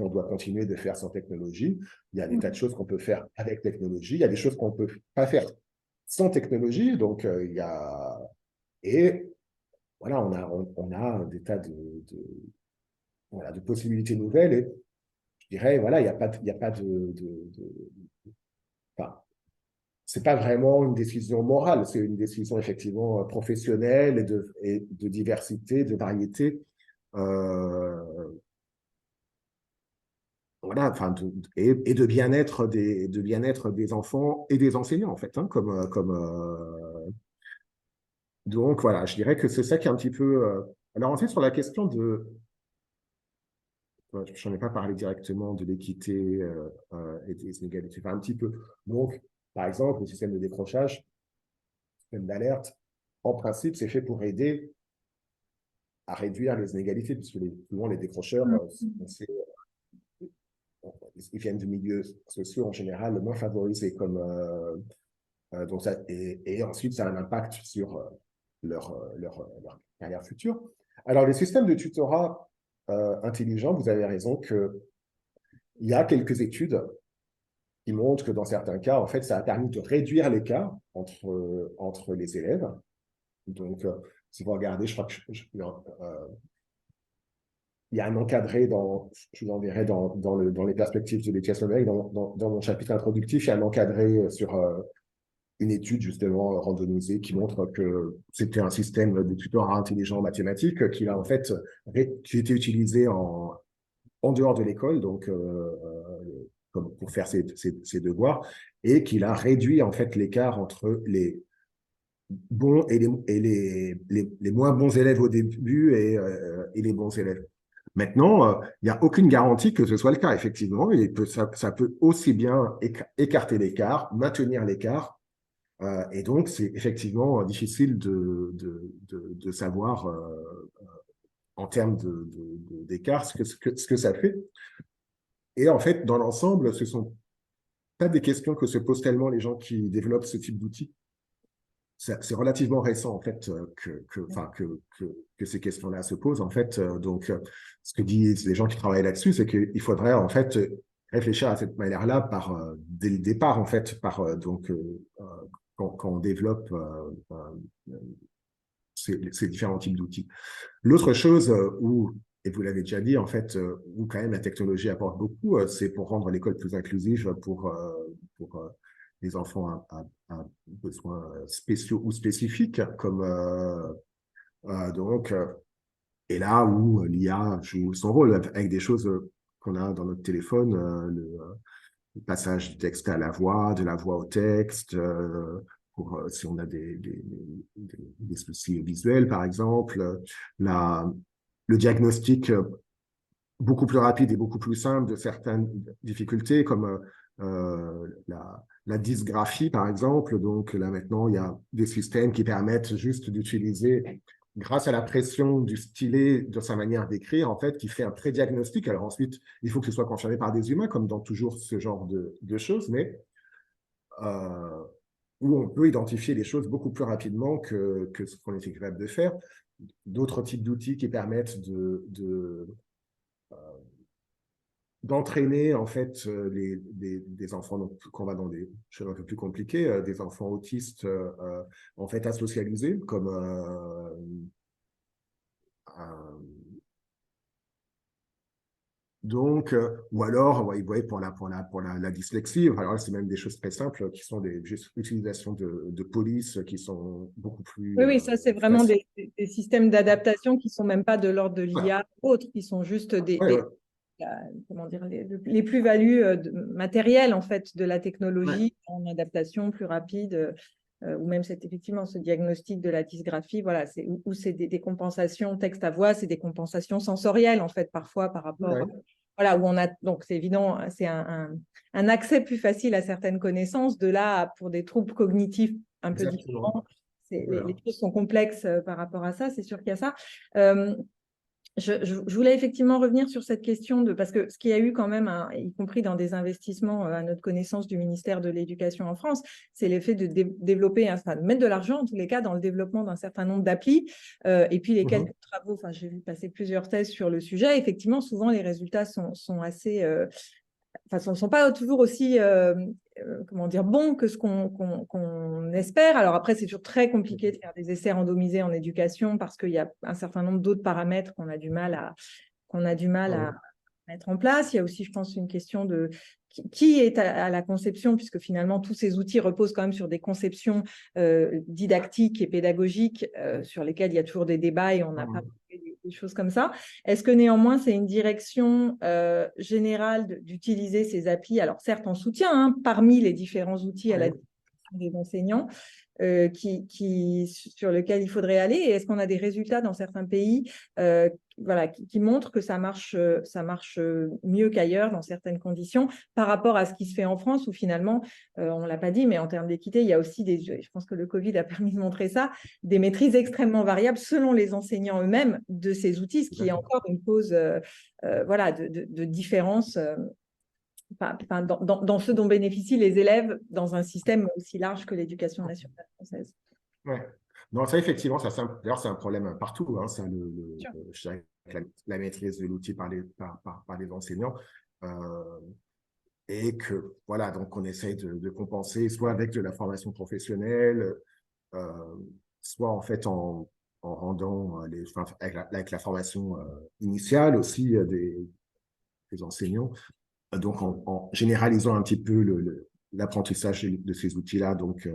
doit continuer de faire sans technologie. Il y a des tas de choses qu'on peut faire avec technologie. Il y a des choses qu'on ne peut pas faire sans technologie. Donc, et voilà, on a des tas voilà, de possibilités nouvelles. Et je dirais, voilà, enfin, c'est pas vraiment une décision morale, c'est une décision effectivement professionnelle et de diversité, de variété. Euh, voilà, enfin, et de bien-être des enfants et des enseignants, en fait, hein, donc voilà, je dirais que c'est ça qui est un petit peu. Alors ensuite, sur la question je n'en ai pas parlé directement de l'équité et des inégalités, enfin un petit peu. Donc, par exemple, le système de décrochage, le système d'alerte, en principe, c'est fait pour aider à réduire les inégalités, puisque souvent les décrocheurs, ils viennent de milieux sociaux en général moins favorisés, donc et ensuite ça a un impact sur leur carrière future. Alors les systèmes de tutorat intelligents, vous avez raison qu'il y a quelques études qui montrent que dans certains cas, en fait, ça a permis de réduire l'écart entre les élèves. Donc, si vous regardez, je crois que il y a un encadré je vous enverrai dans les perspectives de l'éducation numérique, dans mon chapitre introductif, il y a un encadré sur une étude justement randomisée qui montre que c'était un système de tutorat intelligent mathématique qui a en fait qui était utilisé en dehors de l'école, donc comme pour faire ses devoirs, et qu'il a réduit en fait l'écart entre les bons les moins bons élèves au début et les bons élèves. Maintenant, il n'y a aucune garantie que ce soit le cas, effectivement. Ça peut aussi bien écarter l'écart, maintenir l'écart. Et donc, c'est effectivement difficile de savoir en termes d'écart ce que ça fait. Et en fait, dans l'ensemble, ce ne sont pas des questions que se posent tellement les gens qui développent ce type d'outils. C'est relativement récent, en fait, que ces questions-là se posent. En fait, donc, ce que disent les gens qui travaillent là-dessus, c'est qu'il faudrait, en fait, réfléchir à cette manière-là dès le départ, en fait, quand on développe ces différents types d'outils. L'autre chose et vous l'avez déjà dit, en fait, où quand même la technologie apporte beaucoup, c'est pour rendre l'école plus inclusive pour les enfants à besoins spéciaux ou spécifiques, comme donc, et là où l'IA joue son rôle avec des choses qu'on a dans notre téléphone, le passage du texte à la voix, de la voix au texte, si on a des soucis visuels, par exemple, la, le diagnostic beaucoup plus rapide et beaucoup plus simple de certaines difficultés, comme la dysgraphie, par exemple. Donc là, maintenant, il y a des systèmes qui permettent juste d'utiliser, grâce à la pression du stylet, de sa manière d'écrire, en fait, qui fait un pré-diagnostic. Alors ensuite, il faut que ce soit confirmé par des humains, comme dans toujours ce genre de choses, mais euh, où on peut identifier les choses beaucoup plus rapidement que ce qu'on était capable de faire. D'autres types d'outils qui permettent d'entraîner en fait des enfants donc, qu'on va dans des choses un peu plus compliquées, des enfants autistes en fait à socialiser comme donc ou alors ouais, pour la dyslexie, alors c'est même des choses très simples qui sont des juste utilisations de police qui sont beaucoup plus Oui, oui, ça, c'est vraiment faciles. des systèmes d'adaptation qui sont même pas de l'ordre de Ouais, l'IA ou autres, qui sont juste ouais, ouais, comment dire, les plus-values matérielles en fait de la ouais. technologie en adaptation plus rapide, ou même effectivement ce diagnostic de la dysgraphie, voilà, où c'est des compensations texte à voix, c'est des compensations sensorielles en fait parfois par rapport, Ouais, voilà, où on a, donc c'est évident, c'est un accès plus facile à certaines connaissances. De là pour des troubles cognitifs un peu exactement. différents, les Voilà. choses sont complexes par rapport à ça, c'est sûr qu'il y a ça. Euh, je voulais effectivement revenir sur cette question parce que ce qu'il y a eu quand même, y compris dans des investissements à notre connaissance du ministère de l'Éducation en France, c'est l'effet de développer, enfin, de mettre de l'argent en tous les cas dans le développement d'un certain nombre d'applis. Et puis les quelques travaux, enfin, j'ai vu passer plusieurs thèses sur le sujet. Effectivement, souvent les résultats sont assez enfin, ne sont pas toujours aussi comment dire, bons que ce qu'on espère. Alors après, c'est toujours très compliqué de faire des essais randomisés en éducation parce qu'il y a un certain nombre d'autres paramètres qu'on a du mal à mettre en place. Il y a aussi, je pense, une question de qui est à la conception, puisque finalement, tous ces outils reposent quand même sur des conceptions didactiques et pédagogiques sur lesquelles il y a toujours des débats et on n'a pas des choses comme ça. Est-ce que néanmoins, c'est une direction générale d'utiliser ces applis, alors certes en soutien, hein, parmi les différents outils à la disposition des enseignants, sur lequel il faudrait aller? Et est-ce qu'on a des résultats dans certains pays voilà, qui montrent que ça marche mieux qu'ailleurs dans certaines conditions par rapport à ce qui se fait en France où finalement, on ne l'a pas dit, mais en termes d'équité, il y a aussi je pense que le Covid a permis de montrer ça, des maîtrises extrêmement variables selon les enseignants eux-mêmes de ces outils, ce qui est encore une cause voilà, de différence dans ce dont bénéficient les élèves dans un système aussi large que l'éducation nationale française. Ouais. Non, ça, effectivement, d'ailleurs, c'est un problème partout, hein, ça, Sûr. je dirais que la maîtrise de l'outil par les enseignants. Euh, et que, voilà, donc on essaye de compenser, soit avec de la formation professionnelle, euh, soit en fait en rendant, avec la formation initiale aussi des enseignants. Donc, en généralisant un petit peu l'apprentissage de ces outils-là. Donc,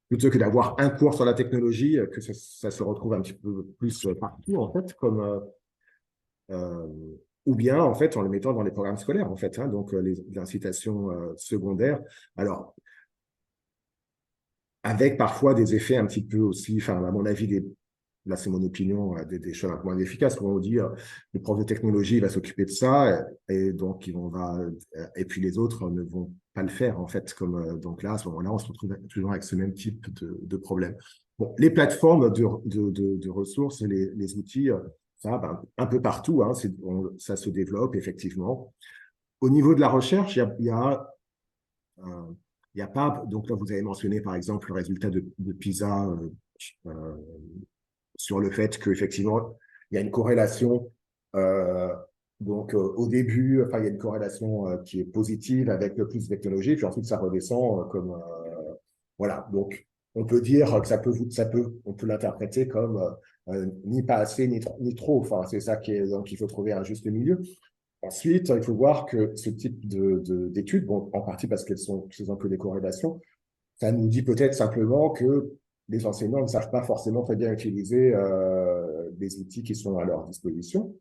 plutôt que d'avoir un cours sur la technologie, que ça se retrouve un petit peu plus partout, en fait, euh, ou bien, en fait, en le mettant dans les programmes scolaires, en fait, hein, donc les incitations secondaires. Alors, avec parfois des effets un petit peu aussi, enfin, à mon avis, là c'est mon opinion, des choses un peu moins efficaces, où on dit le prof de technologie va s'occuper de ça, et donc et puis les autres ne vont pas le faire, en fait, donc là, à ce moment-là, on se retrouve toujours avec ce même type de problème. Bon, les plateformes de ressources et les outils, ça, ben, un peu partout, hein, ça se développe, effectivement. Au niveau de la recherche, euh, il y a pas, donc là, vous avez mentionné, par exemple, le résultat de PISA euh, sur le fait qu'effectivement, il y a une corrélation. euh, au début, enfin, il y a une corrélation qui est positive avec le plus de technologie, puis ensuite, ça redescend voilà. Donc, on peut dire que on peut l'interpréter comme ni pas assez, ni trop. Enfin, c'est ça donc il faut trouver un juste milieu. Ensuite, il faut voir que ce type d'études, bon, en partie parce qu'elles sont que des corrélations, ça nous dit peut-être simplement que les enseignants ne savent pas forcément très bien utiliser les outils qui sont à leur disposition.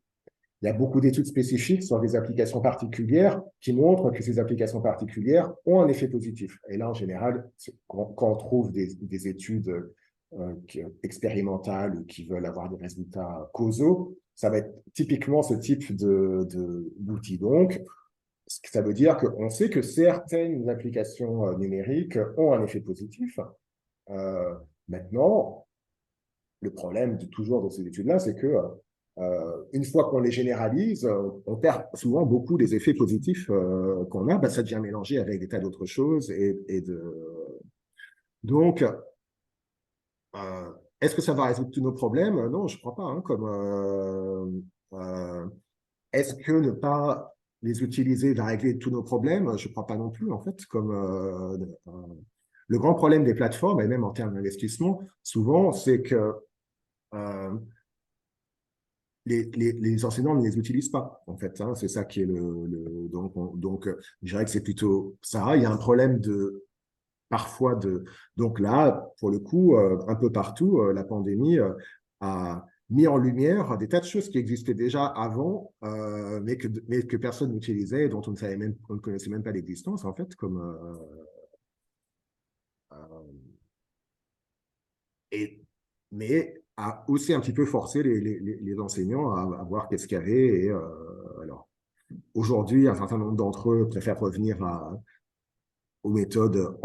Il y a beaucoup d'études spécifiques sur des applications particulières qui montrent que ces applications particulières ont un effet positif. Et là, en général, quand on trouve des études expérimentales ou qui veulent avoir des résultats causaux, ça va être typiquement ce type d'outils. Donc, ça veut dire qu'on sait que certaines applications numériques ont un effet positif. Euh, Maintenant, le problème toujours de ces études-là, c'est que une fois qu'on les généralise, on perd souvent beaucoup des effets positifs qu'on a. Ben, ça devient mélangé avec des tas d'autres choses. Donc, est-ce que ça va résoudre tous nos problèmes? Non, je ne crois pas. Hein, euh, est-ce que ne pas les utiliser va régler tous nos problèmes? Je ne crois pas non plus, en fait. Le grand problème des plateformes, et même en termes d'investissement, souvent, c'est que euh, les enseignants ne les utilisent pas, en fait. Hein, c'est ça qui est donc, je dirais que c'est plutôt ça. Il y a un problème parfois donc là, pour le coup, un peu partout, la pandémie a mis en lumière des tas de choses qui existaient déjà avant, mais que personne n'utilisait, dont on ne connaissait même pas l'existence, en fait, euh, mais a aussi un petit peu forcé les enseignants à voir qu'est-ce qu'il y avait. Alors, aujourd'hui, un certain nombre d'entre eux préfèrent revenir aux méthodes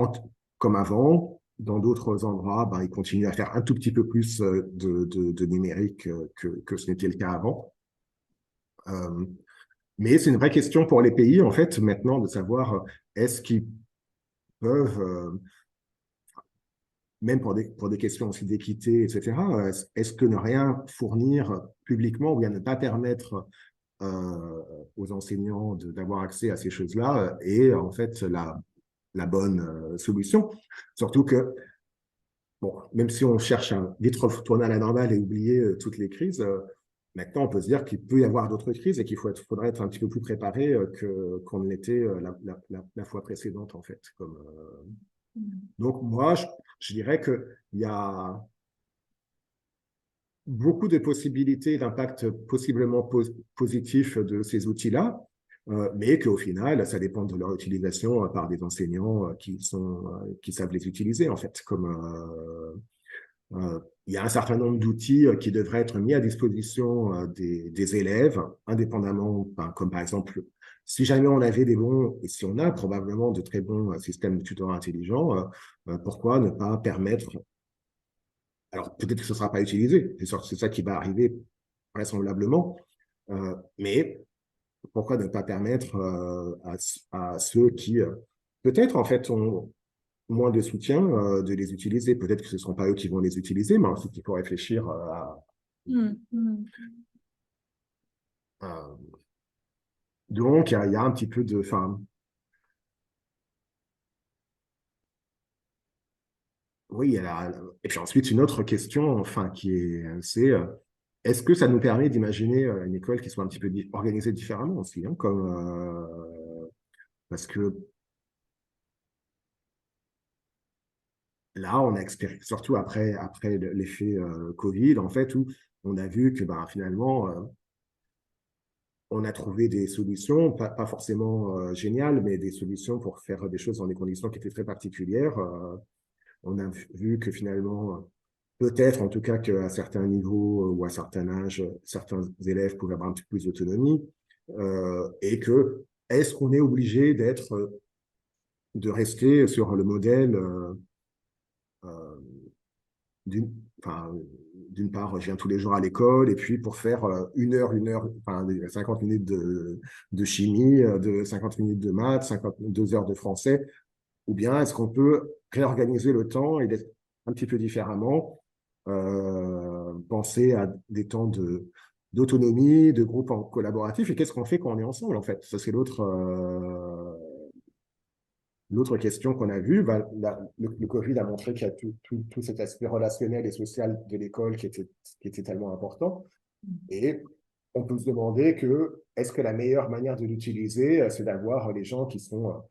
comme avant. Dans d'autres endroits, ben, ils continuent à faire un tout petit peu plus de numérique que ce n'était le cas avant. Euh, mais c'est une vraie question pour les pays, en fait, maintenant, de savoir est-ce qu'ils peuvent même pour des questions aussi d'équité, etc., est-ce que ne rien fournir publiquement ou bien ne pas permettre aux enseignants d'avoir accès à ces choses-là est en fait la bonne solution. Surtout que, bon, même si on cherche à vite retourner à la normale et oublier toutes les crises, maintenant on peut se dire qu'il peut y avoir d'autres crises et faudrait être un petit peu plus préparé qu'on ne l'était la fois précédente, en fait. Donc moi, je dirais qu'il y a beaucoup de possibilités d'impact possiblement positif de ces outils-là, mais qu'au final, ça dépend de leur utilisation par des enseignants qui savent les utiliser, en fait. Il y a un certain nombre d'outils qui devraient être mis à disposition des élèves, indépendamment, comme par exemple, si jamais on avait des bons, et si on a probablement de très bons systèmes de tutorat intelligents, pourquoi ne pas permettre, alors peut-être que ce ne sera pas utilisé, c'est ça qui va arriver vraisemblablement, mais pourquoi ne pas permettre à ceux qui peut-être en fait ont moins de soutien de les utiliser. Peut-être que ce ne seront pas eux qui vont les utiliser, mais ensuite il faut réfléchir à- donc il y a un petit peu de... Enfin, oui, et puis ensuite une autre question, enfin, c'est est-ce que ça nous permet d'imaginer une école qui soit un petit peu organisée différemment aussi, hein, parce que là, on a surtout après l'effet Covid, en fait, où on a vu que ben, finalement, on a trouvé des solutions, pas forcément géniales, mais des solutions pour faire des choses dans des conditions qui étaient très particulières. On a vu que finalement, peut-être en tout cas qu'à certains niveaux ou à certains âges, certains élèves pouvaient avoir un petit peu plus d'autonomie et que est-ce qu'on est obligé de rester sur le modèle euh, d'une enfin, d'une part, je viens tous les jours à l'école, et puis pour faire une heure, enfin, 50 minutes de chimie, de 50 minutes de maths, 52 heures de français, ou bien est-ce qu'on peut réorganiser le temps et d'être un petit peu différemment, penser à des temps d'autonomie, de groupe en collaboratif, et qu'est-ce qu'on fait quand on est ensemble, en fait? Ça, c'est l'autre question qu'on a vue. Ben, le Covid a montré qu'il y a tout cet aspect relationnel et social de l'école qui était tellement important. Et on peut se demander que est-ce que la meilleure manière de l'utiliser, c'est d'avoir les gens qui sont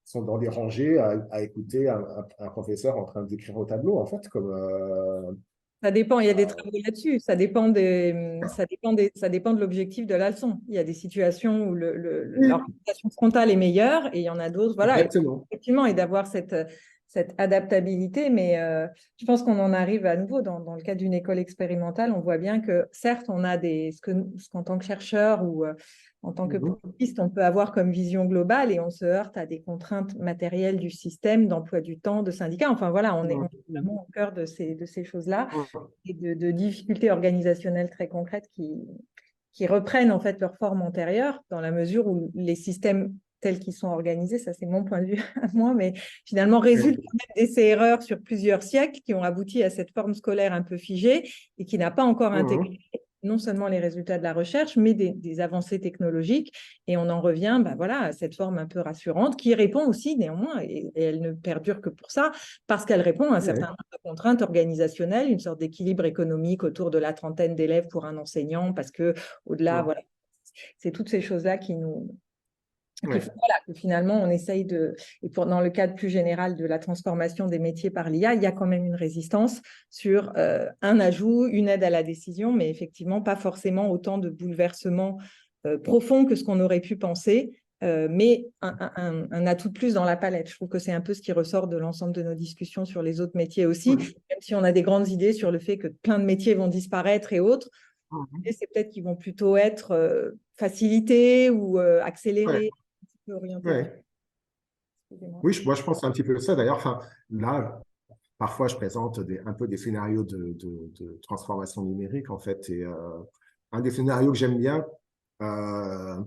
sont dans des rangées à écouter un professeur en train d'écrire au tableau, en fait, comme Ça dépend, il y a des euh, travaux là-dessus. Ça dépend de l'objectif de la leçon. Il y a des situations où oui, l'orientation frontale est meilleure et il y en a d'autres. Voilà, exactement. effectivement, et d'avoir cette adaptabilité. Mais je pense qu'on en arrive à nouveau dans le cadre d'une école expérimentale. On voit bien que certes, on a ce qu'en tant que chercheur ou en tant que Mhm. professiste, on peut avoir comme vision globale et on se heurte à des contraintes matérielles du système, d'emploi du temps, de syndicats. Enfin voilà, on est Mhm. vraiment au cœur de ces choses-là Mhm. et de difficultés organisationnelles très concrètes qui reprennent en fait leur forme antérieure dans la mesure où les systèmes tels qu'ils sont organisés, ça c'est mon point de vue à moi, mais finalement résultent quand même d'essais-erreurs sur plusieurs siècles qui ont abouti à cette forme scolaire un peu figée et qui n'a pas encore intégré Mhm. non seulement les résultats de la recherche, mais des avancées technologiques. Et on en revient voilà, à cette forme un peu rassurante qui répond aussi néanmoins, et elle ne perdure que pour ça, parce qu'elle répond à un certain Ouais. nombre de contraintes organisationnelles, une sorte d'équilibre économique autour de la trentaine d'élèves pour un enseignant, parce que au-delà, Mhm. voilà, c'est toutes ces choses-là qui nous, qui font Ouais. voilà, que finalement on essaye et dans le cadre plus général de la transformation des métiers par l'IA, il y a quand même une résistance sur un ajout, une aide à la décision, mais effectivement pas forcément autant de bouleversements profonds que ce qu'on aurait pu penser. Mais un atout de plus dans la palette. Je trouve que c'est un peu ce qui ressort de l'ensemble de nos discussions sur les autres métiers aussi, Ouais. même si on a des grandes idées sur le fait que plein de métiers vont disparaître et autres. Mhm. Et c'est peut-être qu'ils vont plutôt être facilités ou Ouais. accélérés, un petit peu orientés vers. Ouais. Excusez-moi. Oui, moi je pense un petit peu ça. D'ailleurs, enfin, là, parfois, je présente un peu des scénarios de transformation numérique, en fait. Et un des scénarios que j'aime bien, euh,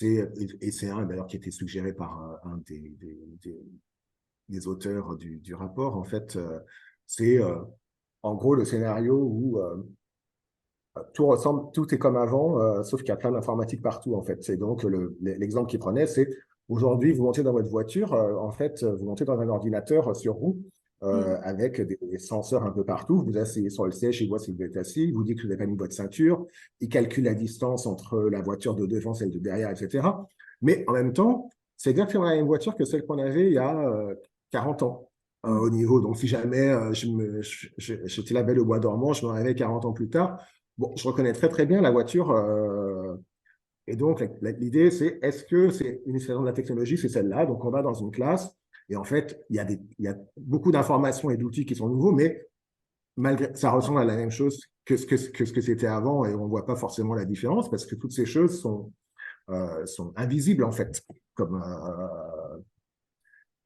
et c'est un d'ailleurs qui a été suggéré par un des auteurs du rapport, en fait, c'est en gros le scénario où tout ressemble, tout est comme avant, sauf qu'il y a plein d'informatique partout, en fait. C'est donc l'exemple qu'il prenait, c'est aujourd'hui, vous montez dans votre voiture, en fait, vous montez dans un ordinateur sur roue Mm. avec des senseurs un peu partout. Vous asseyez sur le siège, il voit si vous êtes assis, il vous dit que vous n'avez pas mis votre ceinture, il calcule la distance entre la voiture de devant, celle de derrière, etc. Mais en même temps, c'est exactement la même voiture que celle qu'on avait il y a 40 ans. Au Mm. niveau. Donc, si jamais j'étais la belle au bois dormant, je me réveille 40 ans plus tard, bon, je reconnais très très bien la voiture. Et donc, l'idée, c'est est-ce que c'est une utilisation de la technologie, c'est celle-là. Donc, on va dans une classe et en fait, il y a beaucoup d'informations et d'outils qui sont nouveaux, mais malgré ça ressemble à la même chose que ce que c'était avant et on ne voit pas forcément la différence parce que toutes ces choses sont invisibles en fait.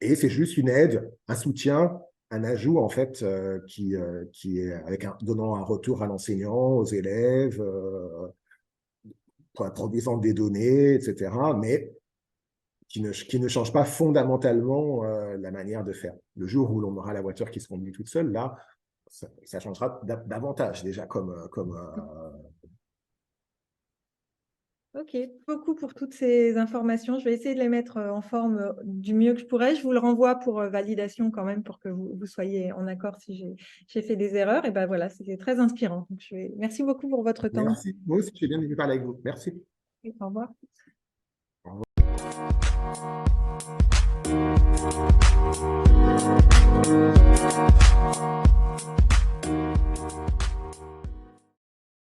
Et c'est juste une aide, un soutien, un ajout en fait qui est avec donnant un retour à l'enseignant, aux élèves. Produisant des données, etc., mais qui ne change pas fondamentalement la manière de faire. Le jour où l'on aura la voiture qui se conduit toute seule, là, ça changera davantage déjà Ok, beaucoup pour toutes ces informations. Je vais essayer de les mettre en forme du mieux que je pourrais. Je vous le renvoie pour validation quand même pour que vous soyez en accord si j'ai fait des erreurs. Et ben voilà, c'était très inspirant. Donc, Merci beaucoup pour votre temps. Merci. Moi aussi, j'ai bien aimé parler avec vous. Merci. Au revoir. Au revoir.